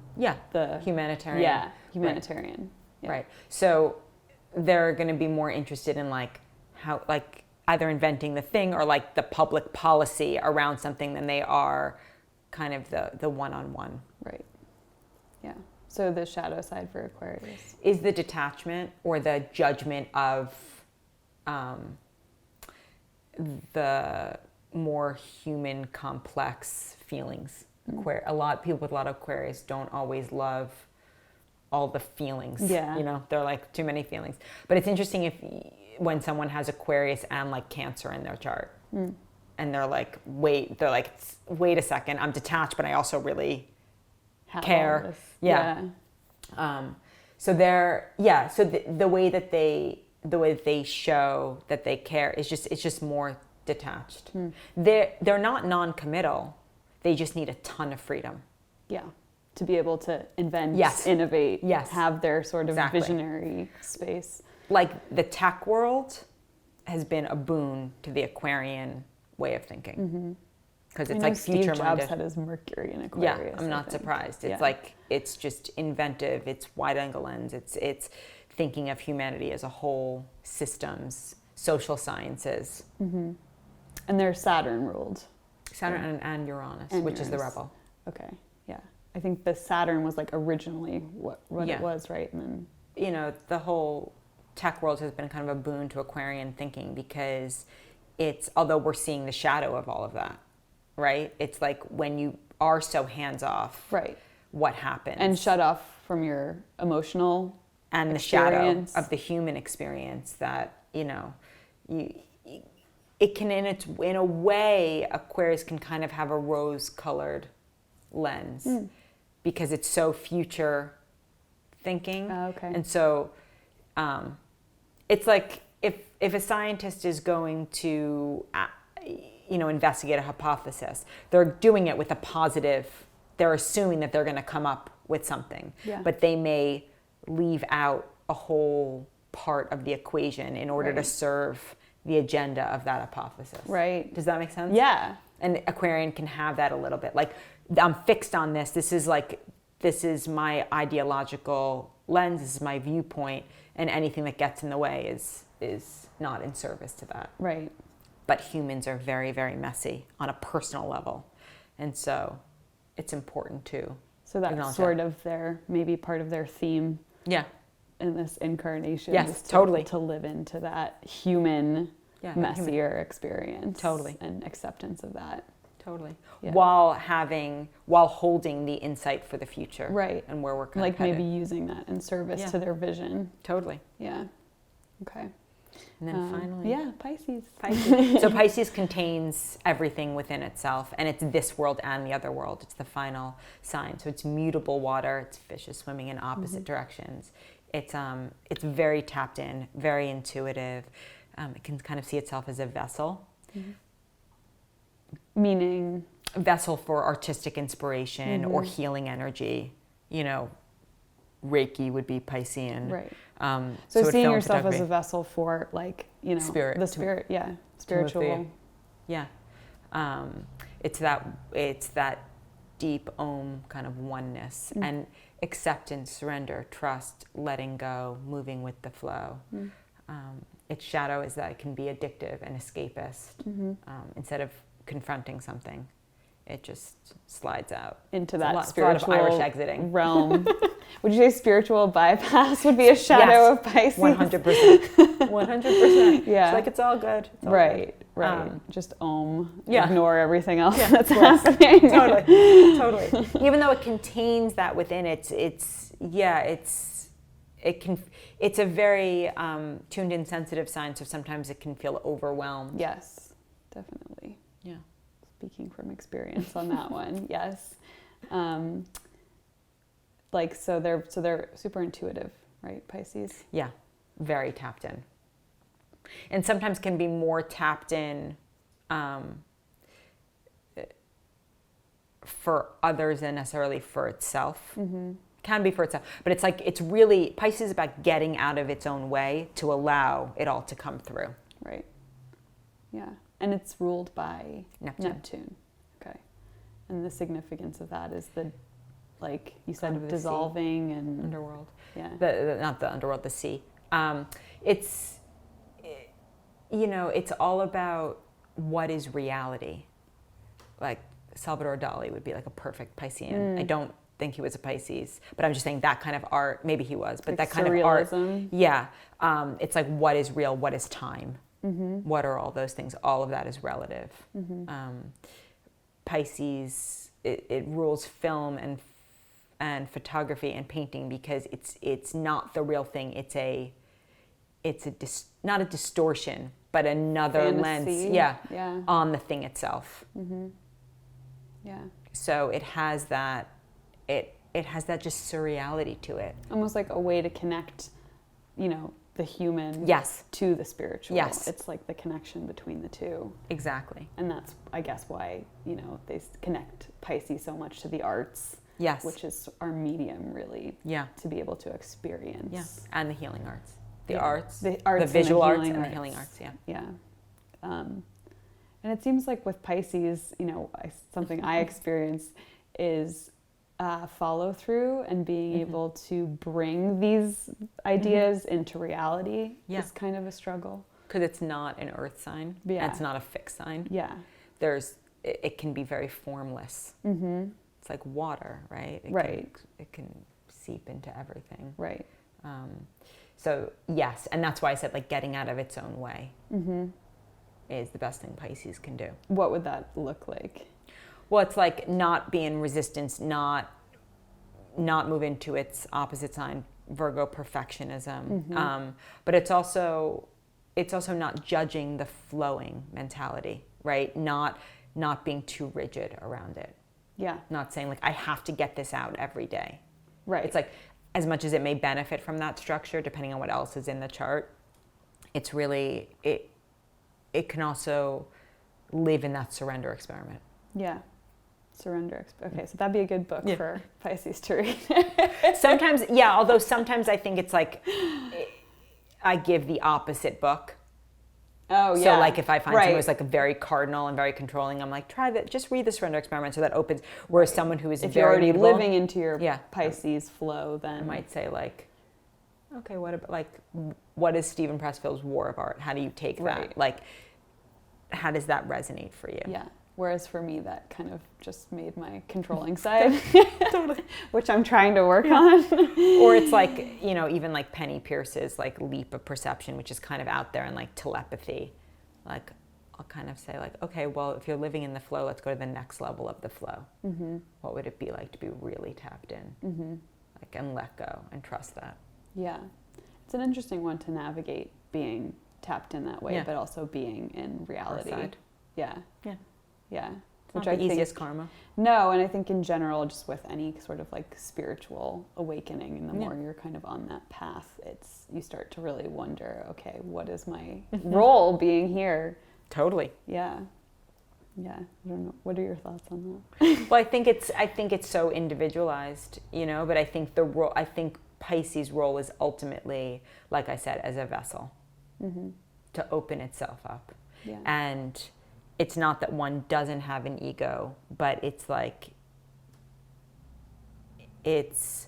the humanitarian. Yeah, humanitarian. Right. Yeah. Right. So they're going to be more interested in how either inventing the thing or like the public policy around something than they are kind of the one-on-one. Right. Yeah. So the shadow side for Aquarius is the detachment or the judgment of the more human complex feelings. A lot of people with a lot of Aquarius don't always love all the feelings. Yeah. They're like too many feelings. But it's interesting when someone has Aquarius and like Cancer in their chart. And they're like, wait a second, I'm detached, but I also really care. So the way that they show that they care is just more detached. They're not non-committal. They just need a ton of freedom. Yeah. To be able to invent, innovate, have their sort of visionary space. Like the tech world has been a boon to the Aquarian way of thinking. Because it's like future-minded. Steve Jobs had his Mercury in Aquarius. Yeah, I'm not surprised. It's like, it's just inventive. It's wide-angle lens. It's thinking of humanity as a whole, systems, social sciences. And they're Saturn ruled. Saturn and Uranus, which is the rebel. Okay, yeah. I think the Saturn was like originally what it was, right? And then the whole tech world has been kind of a boon to Aquarian thinking because although we're seeing the shadow of all of that. Right? It's like when you are so hands-off, right? What happens? And shut off from your emotional and the shadow of the human experience that, it can, in a way, Aquarius can kind of have a rose-colored lens because it's so future thinking. Okay. And so it's like if a scientist is going to investigate a hypothesis, they're doing it with a positive, they're assuming that they're going to come up with something, but they may leave out a whole part of the equation in order to serve the agenda of that hypothesis. Right. Does that make sense? Yeah. And Aquarian can have that a little bit. Like, I'm fixed on this. This is my ideological lens. This is my viewpoint. And anything that gets in the way is not in service to that. Right. But humans are very, very messy on a personal level. And so it's important to So that's sort of maybe part of their theme. Yeah. In this incarnation. Yes, is totally. To live into that human, messier experience. Totally. And acceptance of that. Totally. Yeah. While holding the insight for the future. Right. And where we're kind like of headed. maybe using that in service to their vision. Totally. Yeah. Okay. And then finally. Yeah, Pisces. So Pisces contains everything within itself, and it's this world and the other world. It's the final sign. So it's mutable water. It's fishes swimming in opposite directions. It's very tapped in, very intuitive. It can kind of see itself as a vessel. Meaning? A vessel for artistic inspiration or healing energy. You know, Reiki would be Piscean. Right. So seeing yourself as a vessel for, like, you know, spirit, the spirit, spiritual. Yeah. It's that deep Om kind of oneness and acceptance, surrender, trust, letting go, moving with the flow. Its shadow is that it can be addictive and escapist. Instead of confronting something, it just slides out into that a spiritual lot of Irish exiting realm. Would you say spiritual bypass would be a shadow of Pisces? 100%. 100%. Yeah. It's like, it's all good. It's all right. good. Right. Just Om. Yeah. Ignore everything else that's happening. Totally. Even though it contains that within it's a very tuned in, sensitive sign. So sometimes it can feel overwhelmed. Yes, definitely. Yeah. Speaking from experience on that one, yes. So they're super intuitive, right, Pisces? Yeah, very tapped in. And sometimes can be more tapped in for others than necessarily for itself. Can be for itself. But it's like, it's really, Pisces is about getting out of its own way to allow it all to come through. Right. Yeah. And it's ruled by Neptune. Okay. And the significance of that is the, like you said, dissolving and underworld. Yeah. Not the underworld, the sea. It's all about what is reality. Like Salvador Dali would be like a perfect Piscean. I don't think he was a Pisces, but I'm just saying that kind of art, maybe he was, but like that kind surrealism. of art. Yeah. It's like, what is real? What is time? What are all those things? All of that is relative. Pisces, it rules film and photography and painting because it's not the real thing. Not a distortion, but another fantasy. lens, on the thing itself. Yeah. So it has that. It has that just surreality to it. Almost like a way to connect, the human to the spiritual. Yes. It's like the connection between the two. Exactly. And that's, I guess, why, they connect Pisces so much to the arts. Yes. Which is our medium, really. Yeah. To be able to experience. Yeah. And the healing arts. The visual arts and the healing arts. Yeah. Yeah. And it seems like with Pisces, something I experience is follow through and being able to bring these ideas into reality is kind of a struggle. Because it's not an earth sign. Yeah. And it's not a fixed sign. Yeah. It can be very formless. It's like water, right? It can seep into everything. Right. So yes, and that's why I said like getting out of its own way is the best thing Pisces can do. What would that look like? Well, it's like not be in resistance, not move into its opposite sign, Virgo perfectionism. But it's also not judging the flowing mentality, right? Not being too rigid around it. Yeah. Not saying like I have to get this out every day. Right. It's like as much as it may benefit from that structure, depending on what else is in the chart, it's really it can also live in that surrender experiment. Yeah. Surrender. Okay, so that'd be a good book for Pisces to read. Sometimes, although sometimes I think it's like I give the opposite book. Oh, yeah. So like if I find someone who's like very cardinal and very controlling, I'm like, try that, just read the surrender experiment so that opens. Whereas someone who is if very you're already mutable, living into your Pisces flow, then I might say like, okay, what is Stephen Pressfield's War of Art? How do you take that? Like, how does that resonate for you? Yeah. Whereas for me, that kind of just made my controlling side, which I'm trying to work on. Or it's like, you know, even like Penny Pierce's like leap of perception, which is kind of out there, and like telepathy. Like, I'll kind of say like, okay, well, if you're living in the flow, let's go to the next level of the flow. What would it be like to be really tapped in? Like, and let go and trust that. Yeah. It's an interesting one to navigate, being tapped in that way, but also being in reality. Yeah. Yeah. Yeah. It's not the easiest karma. No, and I think in general, just with any sort of like spiritual awakening, and the more you're kind of on that path, you start to really wonder, okay, what is my role being here? Totally. Yeah. Yeah. I don't know. What are your thoughts on that? Well, I think it's so individualized, you know, but I think I think Pisces' role is ultimately, like I said, as a vessel to open itself up. Yeah. And it's not that one doesn't have an ego, but it's like, it's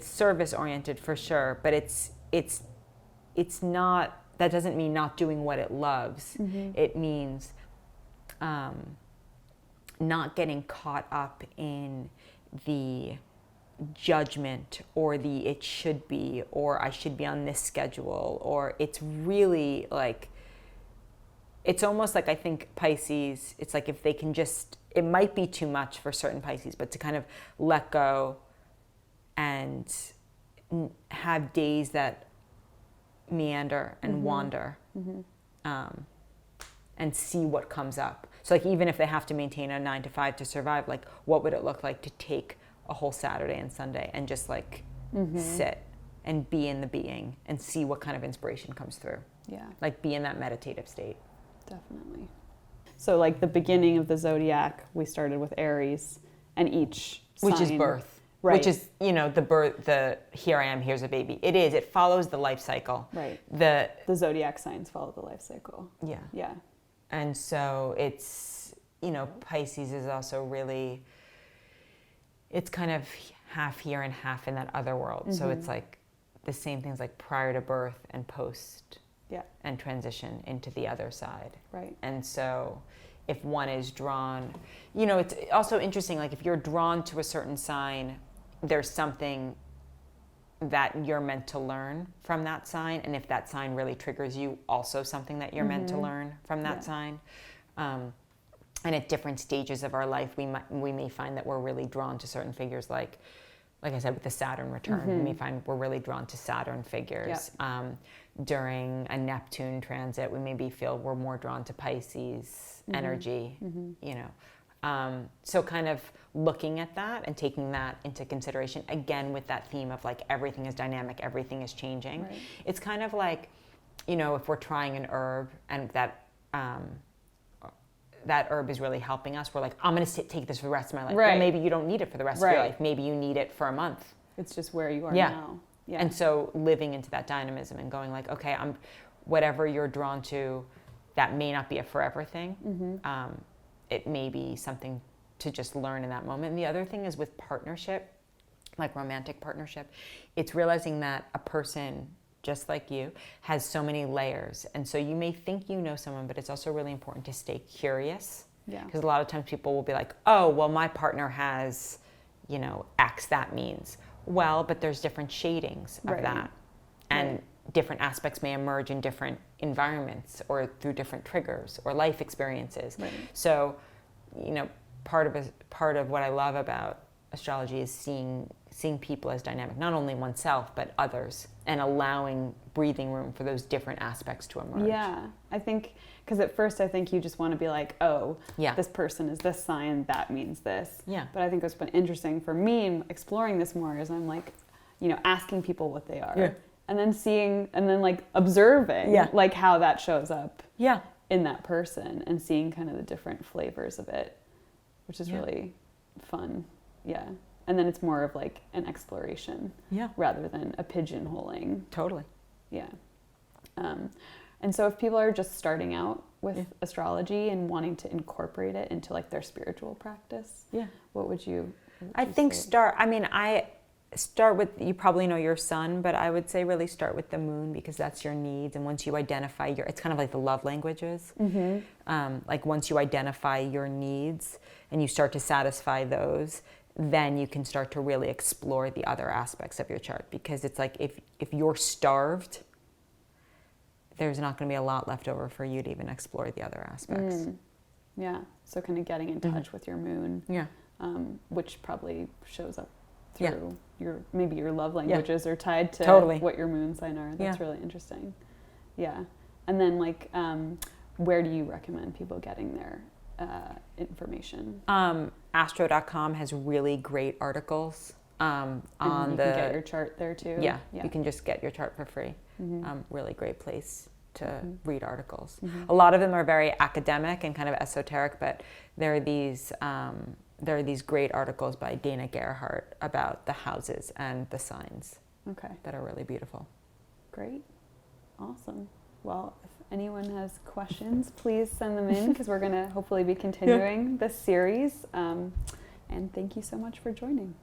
service oriented for sure, but it's not, that doesn't mean not doing what it loves. It means not getting caught up in the judgment or the it should be, or I should be on this schedule, or it's really like, it's almost like, I think Pisces, it's like if they can just, it might be too much for certain Pisces, but to kind of let go and have days that meander and wander, and see what comes up. So like, even if they have to maintain a 9 to 5 to survive, like what would it look like to take a whole Saturday and Sunday and just like sit and be in the being and see what kind of inspiration comes through. Yeah. Like, be in that meditative state. Definitely. So like the beginning of the zodiac, we started with Aries, and each sign, which is birth. Right. Which is, you know, the here I am, here's a baby. It follows the life cycle. Right. The zodiac signs follow the life cycle. Yeah. Yeah. And so it's, you know, Pisces is also really, it's kind of half here and half in that other world. So it's like the same things like prior to birth and post, and transition into the other side. Right. And so if one is drawn, you know, it's also interesting, like if you're drawn to a certain sign, there's something that you're meant to learn from that sign. And if that sign really triggers you, also something that you're meant to learn from that sign. And at different stages of our life, we may find that we're really drawn to certain figures, like I said, with the Saturn return, we may find we're really drawn to Saturn figures. During a Neptune transit, we maybe feel we're more drawn to Pisces energy, you know. So kind of looking at that and taking that into consideration, again, with that theme of like, everything is dynamic, everything is changing. Right. It's kind of like, you know, if we're trying an herb and that herb is really helping us, we're like, I'm going to take this for the rest of my life. Right. Well, maybe you don't need it for the rest of your life. Maybe you need it for a month. It's just where you are now. Yeah. And so living into that dynamism and going like, okay, whatever you're drawn to, that may not be a forever thing. It may be something to just learn in that moment. And the other thing is with partnership, like romantic partnership, it's realizing that a person just like you has so many layers. And so you may think you know someone, but it's also really important to stay curious. Yeah. Because a lot of times people will be like, oh, well, my partner has, you know, X, that means. Well, but there's different shadings of that. And different aspects may emerge in different environments or through different triggers or life experiences. Right. So, you know, part of what I love about astrology is seeing people as dynamic, not only oneself, but others, and allowing breathing room for those different aspects to emerge. Yeah, I think, because at first I think you just want to be like, oh, this person is this sign, that means this. Yeah. But I think what's been interesting for me in exploring this more is I'm like, you know, asking people what they are. Yeah. And then seeing, and then like observing, like how that shows up in that person, and seeing kind of the different flavors of it, which is really fun. Yeah. And then it's more of like an exploration rather than a pigeonholing. Totally. Yeah. And so if people are just starting out with astrology and wanting to incorporate it into like their spiritual practice, what would you I think say? start with, you probably know your sun, but I would say really start with the moon, because that's your needs. And once you identify it's kind of like the love languages. Like once you identify your needs and you start to satisfy those, then you can start to really explore the other aspects of your chart. Because it's like if you're starved, there's not going to be a lot left over for you to even explore the other aspects. Yeah. So kind of getting in touch with your moon. Yeah. Which probably shows up through maybe your love languages are tied to what your moon sign are. That's really interesting. Yeah. And then like, where do you recommend people getting their information? Astro.com has really great articles on you can get your chart there too. Yeah, you can just get your chart for free. Really great place to read articles. A lot of them are very academic and kind of esoteric, but there are these great articles by Dana Gerhardt about the houses and the signs. That are really beautiful. Great. Awesome. Well, if anyone has questions, please send them in, because we're going to hopefully be continuing this series. And thank you so much for joining.